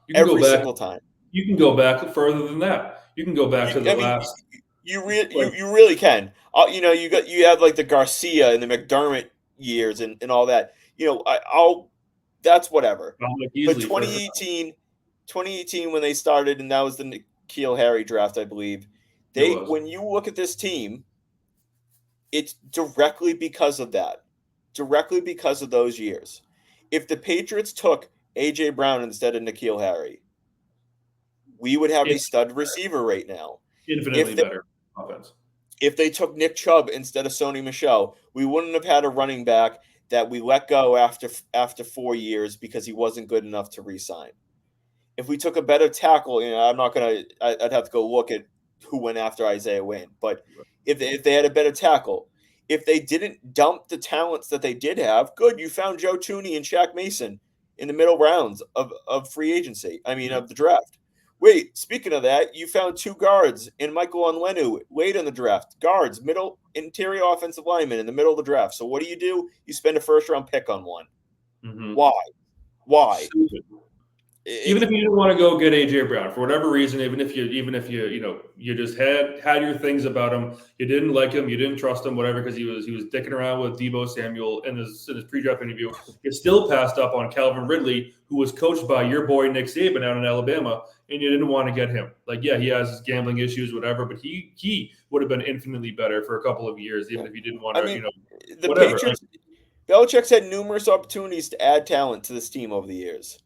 You can go Every back. single time. You can go back further than that. You can go back to the I mean, last, like, you really can. You have like the Garcia and the McDermott years and all that. I'll that's whatever. like But easily first. 2018 when they started, and that was the N'Keal Harry draft, I believe. It was. When you look at this team, it's directly because of that, directly because of those years. If the Patriots took AJ Brown instead of N'Keal Harry, we would have a stud receiver right now. Infinitely If they better offense. if they took Nick Chubb instead of Sony Michel, we wouldn't have had a running back that we let go after 4 years because he wasn't good enough to re-sign. If we took a better tackle, I'm not gonna. I'd have to go look at who went after Isaiah Wynn. But if they had a better tackle, if they didn't dump the talents that they did have, good. You found Joe Tooney and Shaq Mason in the middle rounds of free agency. I mean, Yeah. of the draft. Wait, speaking of that, you found two guards in Michael Onwenu late in the draft. Guards, middle interior offensive lineman in the middle of the draft. So what do? You spend a first round pick on one. Mm-hmm. Why? Why? Stupid. Even It, if you didn't want to go get AJ Brown for whatever reason, even if you you just had your things about him, you didn't like him, you didn't trust him, whatever, because he was dicking around with Debo Samuel in his pre-draft interview, you still passed up on Calvin Ridley, who was coached by your boy Nick Saban out in Alabama, and you didn't want to get him. Like, yeah, he has his gambling issues, whatever, but he would have been infinitely better for a couple of years, even if you didn't want I to, mean, the whatever. Patriots. Belichick's had numerous opportunities to add talent to this team over the years,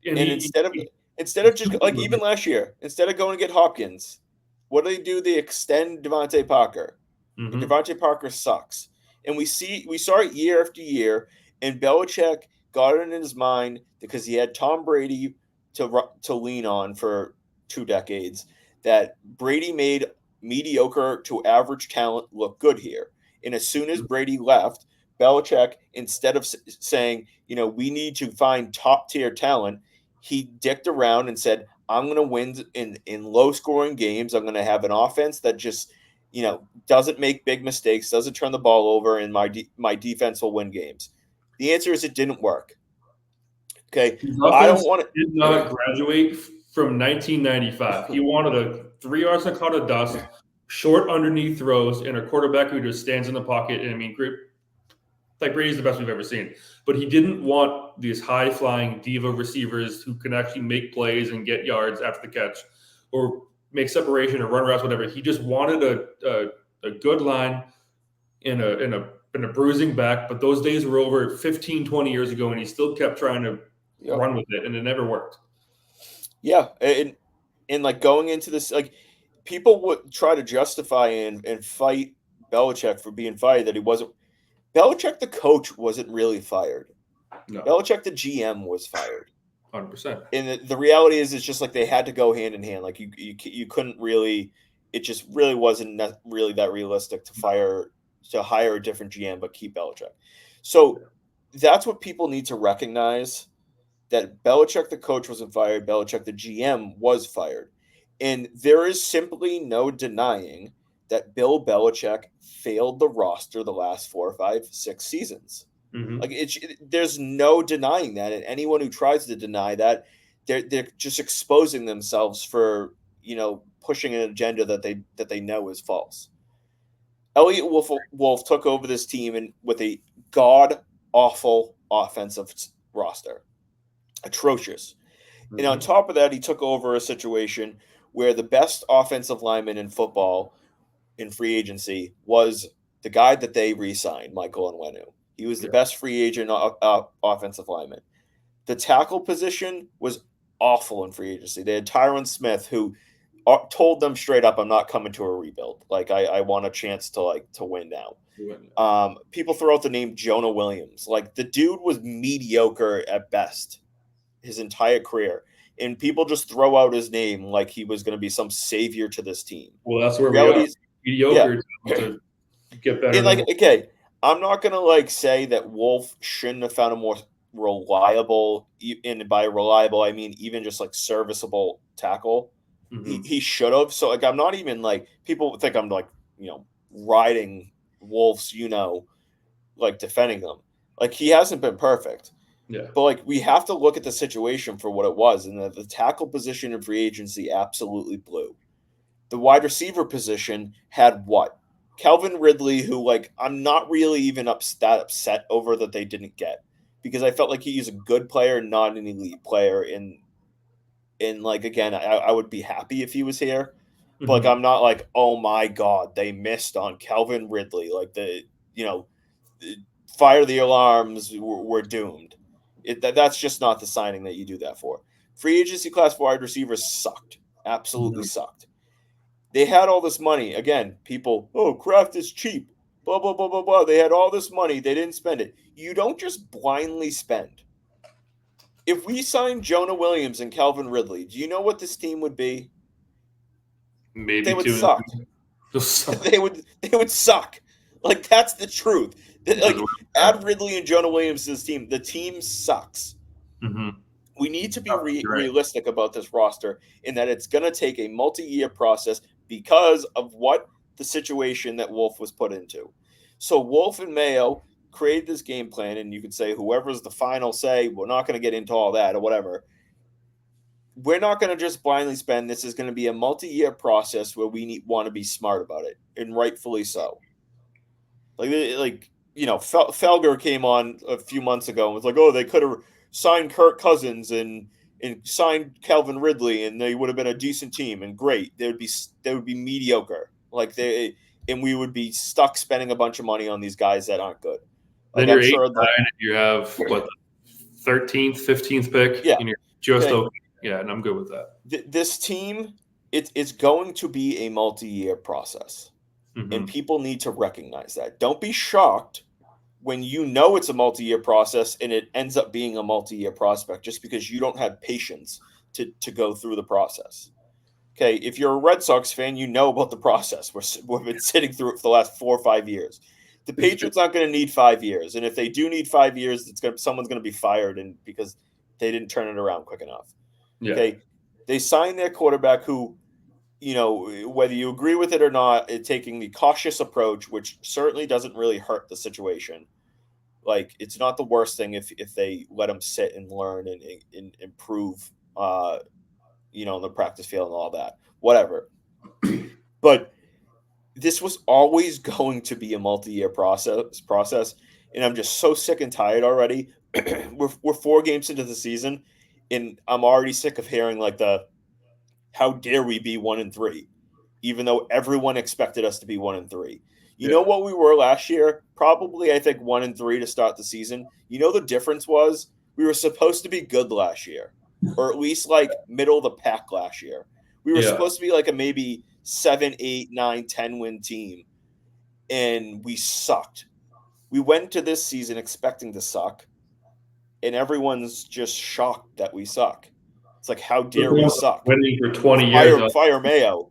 And and instead of just like even last year, instead of going to get Hopkins, what do? They extend Devontae Parker, and mm-hmm. Devontae Parker sucks. And we saw it year after year, and Belichick got it in his mind because he had Tom Brady to lean on for 2 decades. That Brady made mediocre to average talent look good here, and as soon as Brady left, Belichick, instead of saying, we need to find top tier talent, he dicked around and said, I'm going to win in low scoring games. I'm going to have an offense that just, doesn't make big mistakes, doesn't turn the ball over, and my defense will win games. The answer is it didn't work. Okay. His I don't offense want did not graduate from 1995. He wanted a 3 yards in a cloud of dust, short underneath throws, and a quarterback who just stands in the pocket. And I mean, like Brady's the best we've ever seen. But he didn't want these high flying diva receivers who can actually make plays and get yards after the catch or make separation or run routes, whatever. He just wanted a good line in a bruising back. But those days were over 15, 20 years ago, and he still kept trying to run with it, and it never worked. Yeah, and like going into this, like people would try to justify and fight Belichick for being fired that he wasn't. Belichick, the coach, wasn't really fired. No, Belichick, the GM, was fired. 100%. And the reality is, it's just like they had to go hand in hand. Like you couldn't really. It just really wasn't really that realistic to hire a different GM, but keep Belichick. So that's what people need to recognize. That Belichick, the coach, wasn't fired. Belichick, the GM, was fired. And there is simply no denying that Bill Belichick failed the roster the last 4, 5, 6 seasons. Mm-hmm. Like there's no denying that, and anyone who tries to deny that, they're just exposing themselves for pushing an agenda that they know is false. Elliot Wolf took over this team with a god awful offensive roster, atrocious. Mm-hmm. And on top of that, he took over a situation where the best offensive lineman in football in free agency was the guy that they re-signed, Michael Onwenu. He was the best free agent offensive lineman. The tackle position was awful in free agency. They had Tyron Smith, who told them straight up, "I'm not coming to a rebuild. Like I want a chance to win now." People throw out the name Jonah Williams. Like the dude was mediocre at best his entire career, and people just throw out his name like he was going to be some savior to this team. Well, that's where we are. Mediocre to get better. And okay, I'm not gonna say that Wolf shouldn't have found a more reliable, and by reliable I mean even just serviceable tackle. Mm-hmm. He should have. So I'm not even people think I'm riding Wolves, defending them. He hasn't been perfect. Yeah. But we have to look at the situation for what it was, and the tackle position in free agency absolutely blew. The wide receiver position had what? Calvin Ridley, who I'm not really even that upset over that they didn't get, because I felt like he's a good player, not an elite player. And again, I would be happy if he was here, but I'm not oh my god, they missed on Calvin Ridley. Fire the alarms, we're doomed. That's just not the signing that you do that for. Free agency class for wide receivers sucked, absolutely sucked. They had all this money. Again, people, Kraft is cheap. Blah, blah, blah, blah, blah. They had all this money. They didn't spend it. You don't just blindly spend. If we signed Jonah Williams and Calvin Ridley, do you know what this team would be? They Maybe would two. suck. They would suck. Like, that's the truth. Like, add Ridley and Jonah Williams to this team. The team sucks. Mm-hmm. We need to be Right. realistic about this roster in that it's going to take a multi-year process because of what the situation that Wolf was put into. So Wolf and Mayo created this game plan, and you could say whoever's the final say, we're not going to get into all that or whatever. We're not going to just blindly spend. This is going to be a multi-year process where we want to be smart about it, and rightfully so. Like Felger came on a few months ago and was like, "Oh, they could have signed Kirk Cousins and signed Calvin Ridley, and they would have been a decent team and great. They would be mediocre. And we would be stuck spending a bunch of money on these guys that aren't good. Then Like you're I'm eight sure and nine, and you have what, the 13th, 15th pick, yeah. and you're just Okay. okay. Yeah, and I'm good with that. This team, it's going to be a multi-year process, and Mm-hmm. people need to recognize that. Don't be shocked when you know it's a multi-year process and it ends up being a multi-year prospect just because you don't have patience to go through the process. Okay, if you're a Red Sox fan, you know about the process. We've been sitting through it for the last 4 or 5 years. The Patriots aren't going to need 5 years, and if they do need 5 years, someone's going to be fired, and because they didn't turn it around quick enough. Yeah. Okay, they signed their quarterback who, whether you agree with it or not, taking the cautious approach, which certainly doesn't really hurt the situation. Like, it's not the worst thing if they let him sit and learn and improve, in the practice field and all that, whatever. But this was always going to be a multi-year process, and I'm just so sick and tired already. we're 4 games into the season, and I'm already sick of hearing like the how dare we be 1-3, even though everyone expected us to be 1-3. You know Yeah. what we were last year? Probably, I think, 1-3 to start the season. You know the difference was we were supposed to be good last year, or at least like middle of the pack last year. We were Yeah. supposed to be like a maybe 7, 8, 9, 10 win team, and we sucked. We went to this season expecting to suck, and everyone's just shocked that we suck. It's like, how dare we suck? Winning for 20 years. Fire Mayo.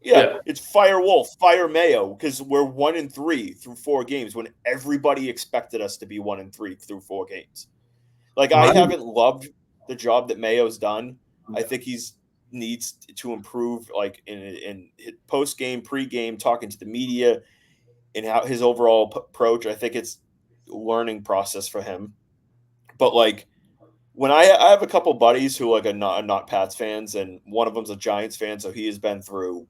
Yeah, Yeah. it's fire Wolf, fire Mayo, because we're 1-3 through 4 games when everybody expected us to be 1-3 through 4 games. Like, I haven't loved the job that Mayo's done. I think he's needs to improve, like in post game, pre game, talking to the media, and how his overall approach. I think it's a learning process for him. But like, when I have a couple buddies who like are not Pats fans, and one of them's a Giants fan, so he has been through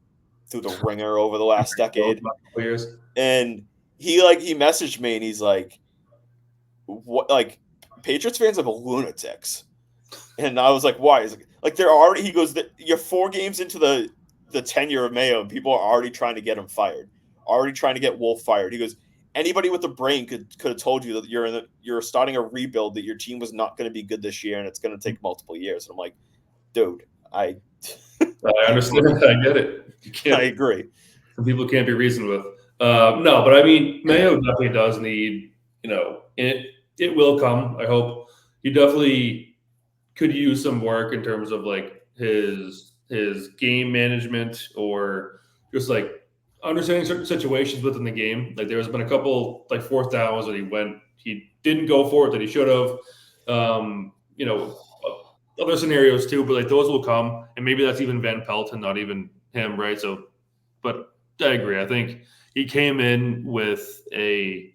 the ringer over the last decade. Years. And he messaged me and he's like, "What, like, Patriots fans are lunatics?" And I was like, "Why?" He's like they're already. He goes, "You're 4 games into the tenure of Mayo, and people are already trying to get him fired, already trying to get Wolf fired." He goes, "Anybody with a brain could have told you that you're starting a rebuild, that your team was not going to be good this year, and it's going to take multiple years." And I'm like, "Dude, I understand. I get it. You can't. I agree. Some people can't be reasoned with. No, but I mean, Mayo definitely does need. It will come. I hope he definitely could use some work in terms of like his game management, or just like understanding certain situations within the game. Like there's been a couple like fourth downs that he didn't go for it that he should have. Other scenarios too, but like those will come, and maybe that's even Van Pelt and not even him, right? So, but I agree. I think he came in with a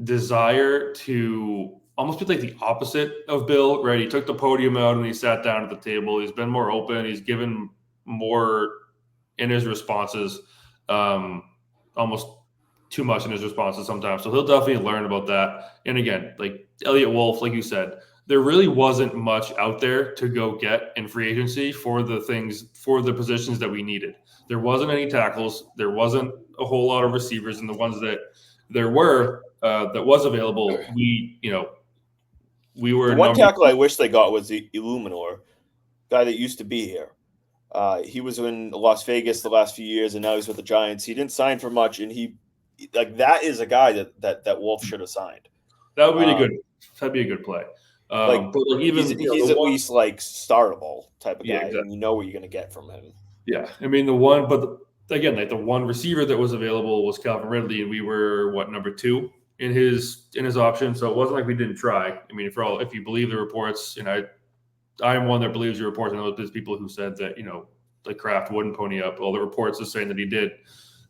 desire to almost be like the opposite of Bill, right? He took the podium out and he sat down at the table. He's been more open. He's given more in his responses, almost too much in his responses sometimes. So he'll definitely learn about that. And again, like Elliott Wolf, like you said, there really wasn't much out there to go get in free agency for the positions that we needed. There wasn't any tackles. There wasn't a whole lot of receivers, and the ones that there were that was available, we were The one number tackle I wish they got was the Illuminor, guy that used to be here. He was in Las Vegas the last few years, and now he's with the Giants. He didn't sign for much, and he like that is a guy that Wolf should have signed. That would be a Um, good. That'd be a good play. like But like even he's the at one. least like startable type of Yeah, guy, and exactly. you know what you're gonna get from him. Yeah, I mean the one, but again, like the one receiver that was available was Calvin Ridley, and we were what number 2 in his option. So it wasn't like we didn't try. I mean, if you believe the reports, and I am one that believes the reports. I know there's people who said that like Kraft wouldn't pony up. All the reports are saying that he did.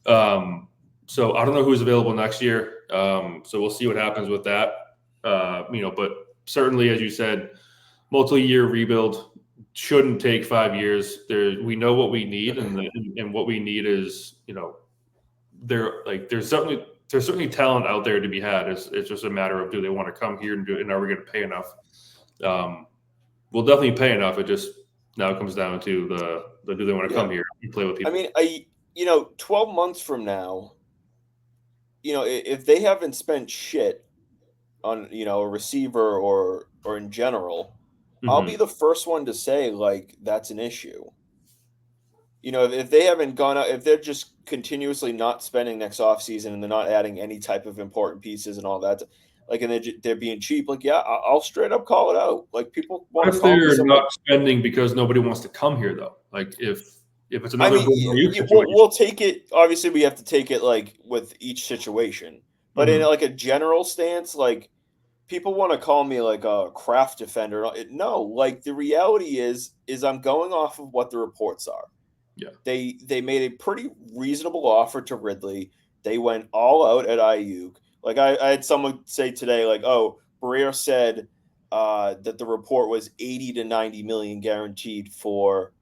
So I don't know who's available next year. So we'll see what happens with that. But certainly, as you said, multi-year rebuild shouldn't take 5 years. We know what we need, and what we need is there's certainly talent out there to be had. It's just a matter of, do they want to come here and do it, and are we going to pay enough? We'll definitely pay enough. It just now comes down to the do they want to Yeah, come here and play with I people? mean, 12 months from now, if they haven't spent shit on a receiver or in general, I'll be Mm-hmm. the first one to say like that's an issue. If they haven't gone out, if they're just continuously not spending next offseason and they're not adding any type of important pieces and all that, like, and they're being cheap, like, yeah, I'll straight up call it out. Like, people want What to if call me they're some, not like, spending because nobody wants to come here though? Like if it's I another mean, Bill Ayuk we'll situation. take it. Obviously, we have to take it like with each situation, but in Mm-hmm. like a general stance, like, people want to call me like a craft defender. No, like the reality is I'm going off of what the reports are. Yeah. They made a pretty reasonable offer to Ridley. They went all out at Ayuk. Like, I had someone say today, like, oh, Barrier said that the report was 80 to 90 million guaranteed for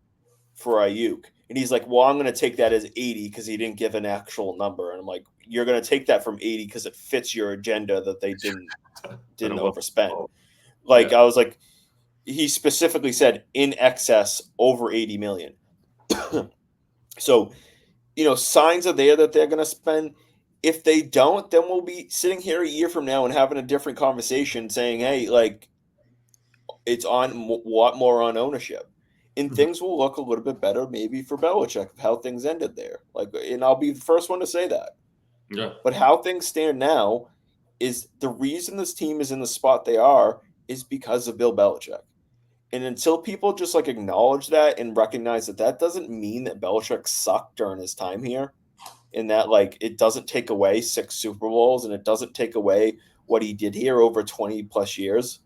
Ayuk. And he's like, well, I'm going to take that as 80 because he didn't give an actual number. And I'm like, you're going to take that from 80 because it fits your agenda that they Then didn't it was. overspend. Oh, Like, yeah. I was like, he specifically said in excess over 80 million. So, signs are there that they're going to spend. If they don't, then we'll be sitting here a year from now and having a different conversation saying, hey, like, it's on a lot more on ownership. And Mhm. things will look a little bit better maybe for Belichick of how things ended there. Like, and I'll be the first one to say that. Yeah. But how things stand now is the reason this team is in the spot they are is because of Bill Belichick. And until people just like acknowledge that and recognize that that doesn't mean that Belichick sucked during his time here, and that like it doesn't take away 6 Super Bowls and it doesn't take away what he did here over 20 plus years.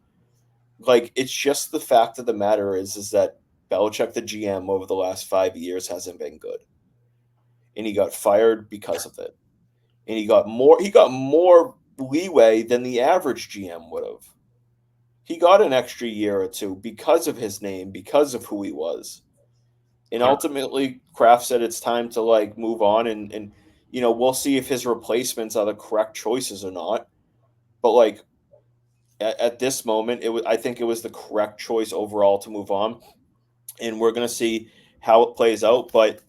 Like, it's just the fact of the matter is that Belichick, the GM, over the last 5 years hasn't been good, and he got fired because of it. And he got more leeway than the average GM would have. He got an extra year or two because of his name, because of who he was. And 100%. ultimately, Kraft said it's time to like move on, and we'll see if his replacements are the correct choices or not. But like at this moment, I think it was the correct choice overall to move on, and we're gonna see how it plays out. But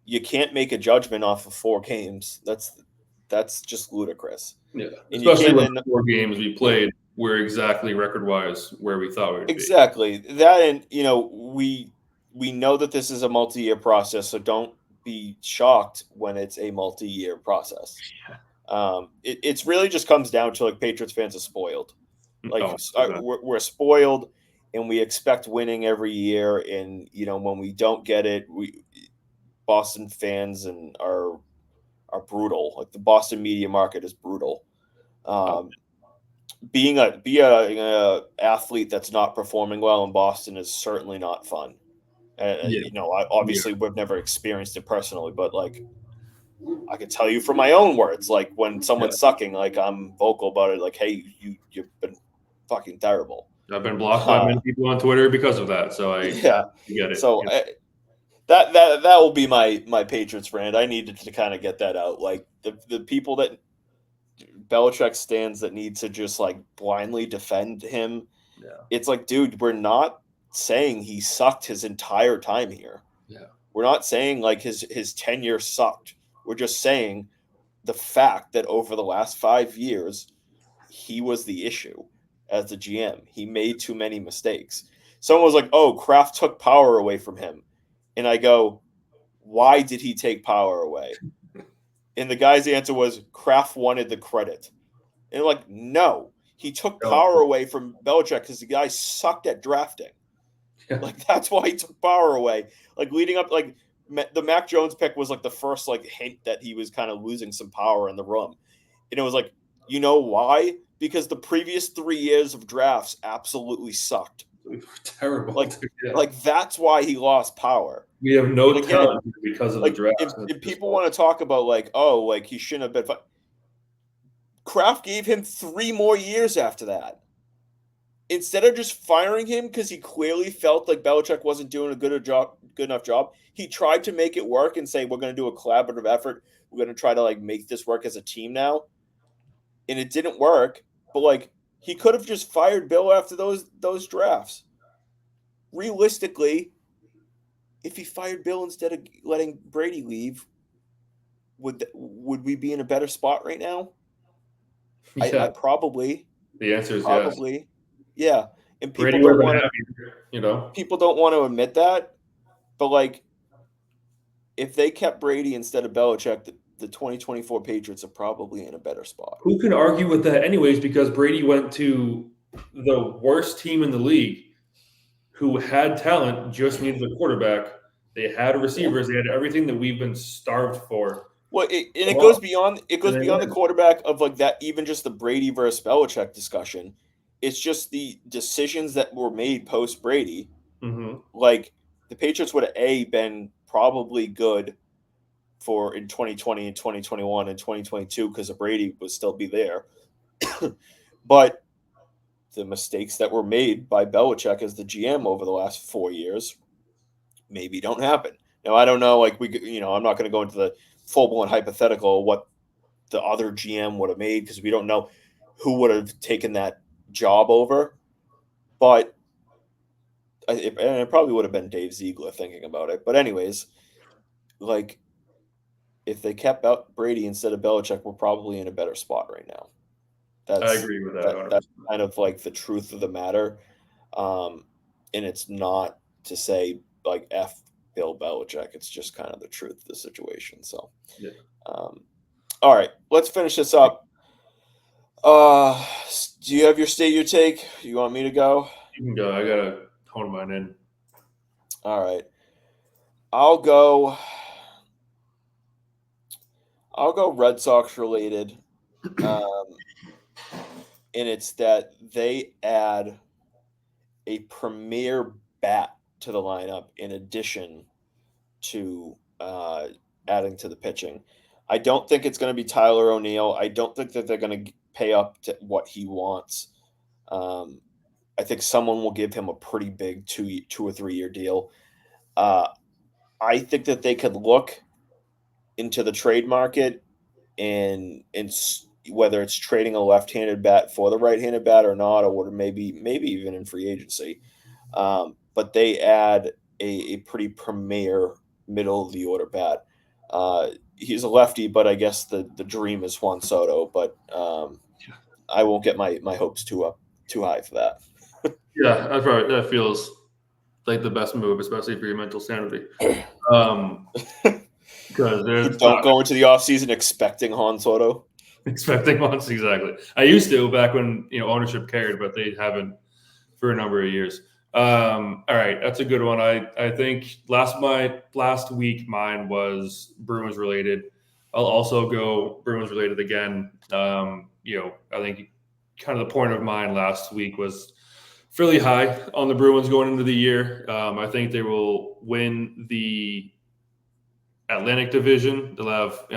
you can't make a judgment off of 4 games. That's just ludicrous. Yeah. And you Especially can't. when And the 4 games we played were exactly record wise where we thought we would be. exactly that, and we know that this is a multi-year process, so don't be shocked when it's a multi-year process. It's really just comes down to like Patriots fans are spoiled. Like, Oh, 100%. we're spoiled, and we expect winning every year. And when we don't get it, we Boston fans and are brutal. Like, the Boston media market is brutal. Oh, Um, be a athlete that's not performing well in Boston is certainly not fun. yeah. Yeah. Obviously we've never experienced it personally, but like I can tell you from my own words, like when Yeah. someone's sucking, like I'm vocal about it. Like, hey, you've been fucking terrible. I've been blocked by Uh, many people on Twitter because of that. So I yeah. get it. So Yeah. that will be my Patriots brand. I needed to kind of get that out. Like the people that Belichick stands that need to just like blindly defend him. Yeah. It's like, dude, we're not saying he sucked his entire time here. Yeah. We're not saying like his tenure sucked. We're just saying the fact that over the last 5 years, he was the issue as the GM. He made too many mistakes. Someone was like, "Oh, Kraft took power away from him," and I go, "Why did he take power away?" And the guy's answer was Kraft wanted the credit. And like, no, he took No. power away from Belichick because the guy sucked at drafting. Yeah. Like that's why he took power away. Like leading up, like the Mac Jones pick was like the first like hint that he was kind of losing some power in the room. And it was like, you know why? Because the previous 3 years of drafts absolutely sucked. Terrible. Like, like that's why he lost power. We have And no again, talent because of the like draft. if people want to talk about like, oh, like he shouldn't have been. Kraft gave him 3 more years after that. Instead of just firing him because he clearly felt like Belichick wasn't doing a good enough job, he tried to make it work and say, we're going to do a collaborative effort. We're going to try to like make this work as a team now. And it didn't work. But like he could have just fired Bill after those drafts. Realistically, if he fired Bill instead of letting Brady leave, would we be in a better spot right now? Yeah. I probably. The answer is yes. Probably. Yeah. And Brady would have been happy, you know. people don't want to admit that, but like if they kept Brady instead of Belichick, the 2024 Patriots are probably in a better spot. Who can argue with that anyways, because Brady went to the worst team in the league who had talent, just needed a quarterback. They had receivers, they had everything that we've been starved for. Well, it goes beyond the quarterback of like that, even just the Brady versus Belichick discussion. It's just the decisions that were made post Brady. Mm-hmm. Like the Patriots would have been probably good for in 2020 and 2021 and 2022 because Brady would still be there. But the mistakes that were made by Belichick as the GM over the last 4 years maybe don't happen. Now I don't know. Like I'm not going to go into the full blown hypothetical of what the other GM would have made because we don't know who would have taken that job over. But it probably would have been Dave Ziegler thinking about it. But anyways, like if they kept out Brady instead of Belichick, we're probably in a better spot right now. I agree with that. That's kind of like the truth of the matter. And it's not to say like F Bill Belichick. It's just kind of the truth of the situation. So, yeah. All right, let's finish this up. Do you have your state your take? You want me to go? You can go. I gotta hone mine in. All right. I'll go Red Sox related. And it's that they add a premier bat to the lineup in addition to adding to the pitching. I don't think it's going to be Tyler O'Neill. I don't think that they're going to pay up to what he wants. I think someone will give him a pretty big 2 or 3 year deal. I think that they could look into the trade market and whether it's trading a left-handed bat for the right-handed bat or not, or maybe even in free agency. But they add a pretty premier middle of the order bat. He's a lefty, but I guess the dream is Juan Soto. But I won't get my hopes too high for that. Yeah, that feels like the best move, especially for your mental sanity. Because don't go into the offseason expecting Juan Soto. Expecting once exactly. I used to back when ownership cared, but they haven't for a number of years. All right, that's a good one. I think last week mine was Bruins related. I'll also go Bruins related again. I think kind of the point of mine last week was fairly high on the Bruins going into the year. I think they will win the Atlantic Division. They'll have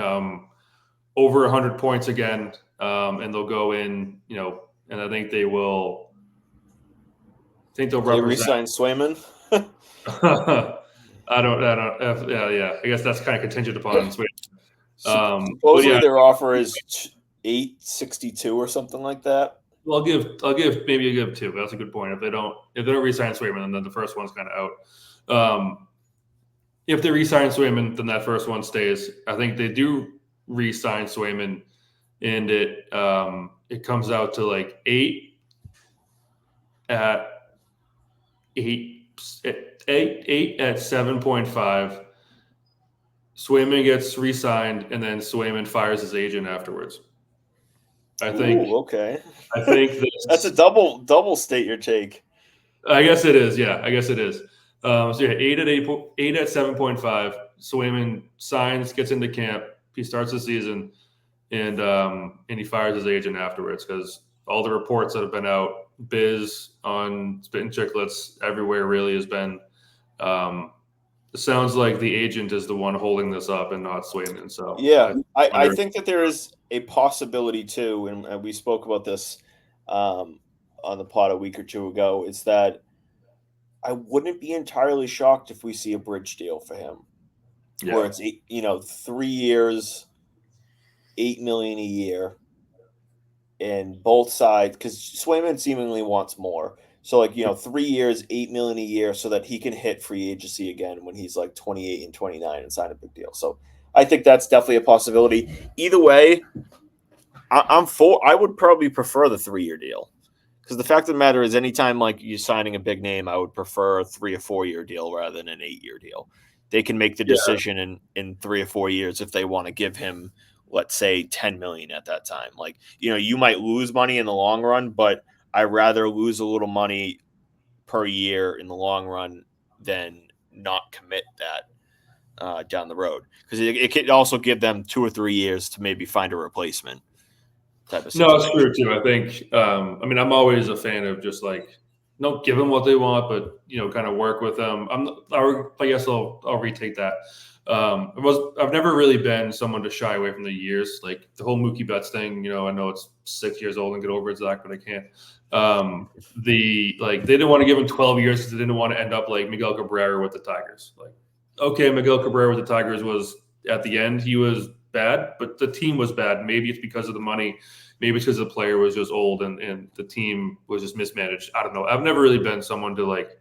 over 100 points again, and they'll go in, and I think they will. I think they'll represent. They re-sign Swayman. I don't. Yeah. I guess that's kind of contingent upon Swayman. Supposedly their offer is $862 or something like that. Well, I'll give two. That's a good point. If they don't re-sign Swayman, then the first one's kind of out. If they re-sign Swayman, then that first one stays. I think they do re-sign Swayman, and it comes out to like 8 at 7.5, Swayman gets re-signed, and then Swayman fires his agent afterwards. I think. Ooh, okay. I think That's a this. double state your take. I guess it is. Yeah, I guess it is. So yeah, 8 at 7.5. Swayman signs, gets into camp. He starts the season, and he fires his agent afterwards because all the reports that have been out, Biz on Spittin' Chicklets everywhere really has been. It sounds like the agent is the one holding this up and not Swayman. So Yeah, I I wonder. think that there is a possibility too, and we spoke about this um, on the pod a week or two ago. Is that I wouldn't be entirely shocked if we see a bridge deal for him, where Yeah, it's 3 years, 8 million a year, and both sides because Swayman seemingly wants more. So 3 years, 8 million a year, so that he can hit free agency again when he's like 28 and 29 and sign a big deal. So I think that's definitely a possibility. Either way, I'm for. I would probably prefer the 3 year deal because the fact of the matter is, anytime like you're signing a big name, I would prefer a 3 or 4 year deal rather than an 8 year deal. They can make the yeah. decision in 3 or 4 years if they want to give him, let's say, 10 million at that time. Like you might lose money in the long run, but I rather lose a little money per year in the long run than not commit that down the road because it could also give them 2 or 3 years to maybe find a replacement type of No, it's true situation. too. I think. I mean, I'm always a fan of just like don't give them what they want, but kind of work with them. I guess I'll retake that. I've never really been someone to shy away from the years, like the whole Mookie Betts thing. I know it's 6 years old and get over it, Zach, but I can't. They didn't want to give him 12 years because they didn't want to end up like Miguel Cabrera with the Tigers. Like, okay, Miguel Cabrera with the Tigers was at the end he was bad, but the team was bad. Maybe it's because of the money. Maybe it's because the player was just old and the team was just mismanaged. I don't know. I've never really been someone to like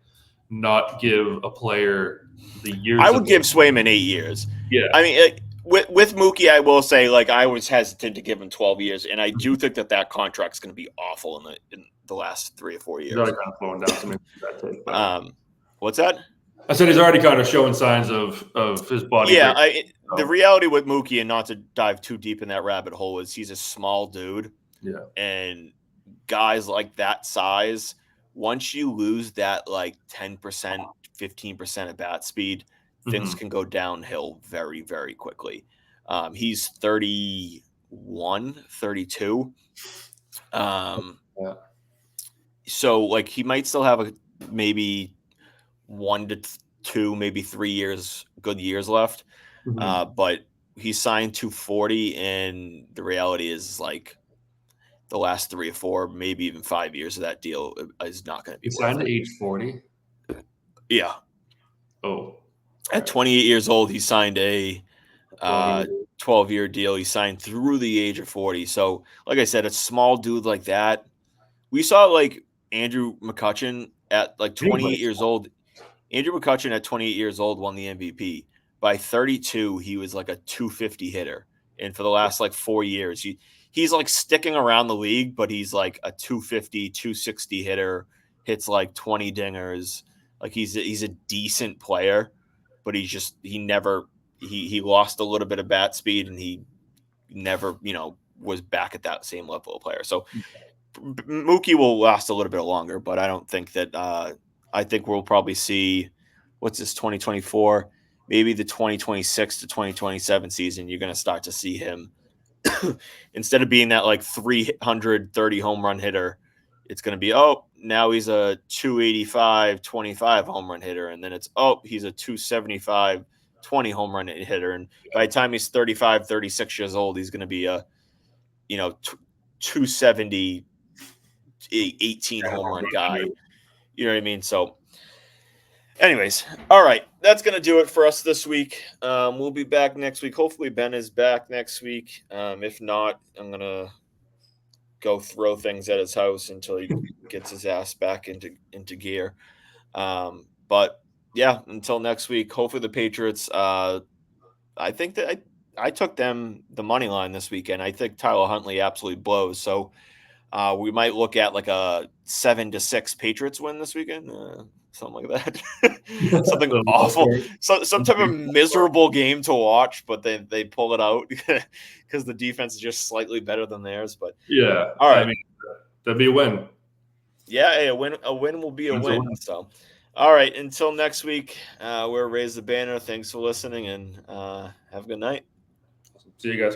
not give a player the years I that would they. give Swayman 8 years. Yeah. I mean, with Mookie, I will say I was hesitant to give him 12 years, and I do think that contract's going to be awful in the last 3 or 4 He's already years. kind of slowing down, so maybe that take. But What's that? I said he's already kind of showing signs of his body Yeah, break. the So, reality with Mookie, and not to dive too deep in that rabbit hole, is he's a small dude, yeah. and guys like that size, once you lose that like 10%, 15% of bat speed, things Mm-hmm. can go downhill very, very quickly. He's 31, 32. Yeah. So like he might still have maybe 1 to 2, maybe 3 years, good years left. Mm-hmm. But he signed 240, and the reality is like the last 3 or 4, maybe even 5 years of that deal is not going to He be worth signed to it. age 40. Yeah. Oh, At 28 years old, he signed a 12 years. 12-year deal. He signed through the age of 40. So, like I said, a small dude like that. We saw like Andrew McCutchen at like 28 Anybody's years old. Andrew McCutchen at 28 years old won the MVP. By 32, he was like a 250 hitter. And for the last like 4 years, he's like sticking around the league, but he's like a 250, 260 hitter, hits like 20 dingers. Like he's a decent player, but he lost a little bit of bat speed, and he never, was back at that same level of player. So Mookie will last a little bit longer, but I don't think that. I think we'll probably see what's this 2024, maybe the 2026 to 2027 season. You're going to start to see him instead of being that like 330 home run hitter. It's going to be now he's a 285 25 home run hitter, and then it's he's a 275 20 home run hitter, and by the time he's 35 36 years old, he's going to be a 270 18 kind of home home run run guy. hitter. You know what I mean? So, anyways, all right, that's gonna do it for us this week. We'll be back next week. Hopefully, Ben is back next week. If not, I'm gonna go throw things at his house until he gets his ass back into gear. But yeah, until next week. Hopefully, the Patriots. I think that I took them the money line this weekend. I think Tyler Huntley absolutely blows. So we might look at like a 7-6 Patriots win this weekend, something like that. something The low awful, score. some type of miserable game to watch, but they pull it out because the defense is just slightly better than theirs. But Yeah, all I right, mean, that'd be a win. yeah, hey, a win will be a Win's a win. win. So, all right, until next week, we're Raise the Banner. Thanks for listening, and have a good night. See you guys.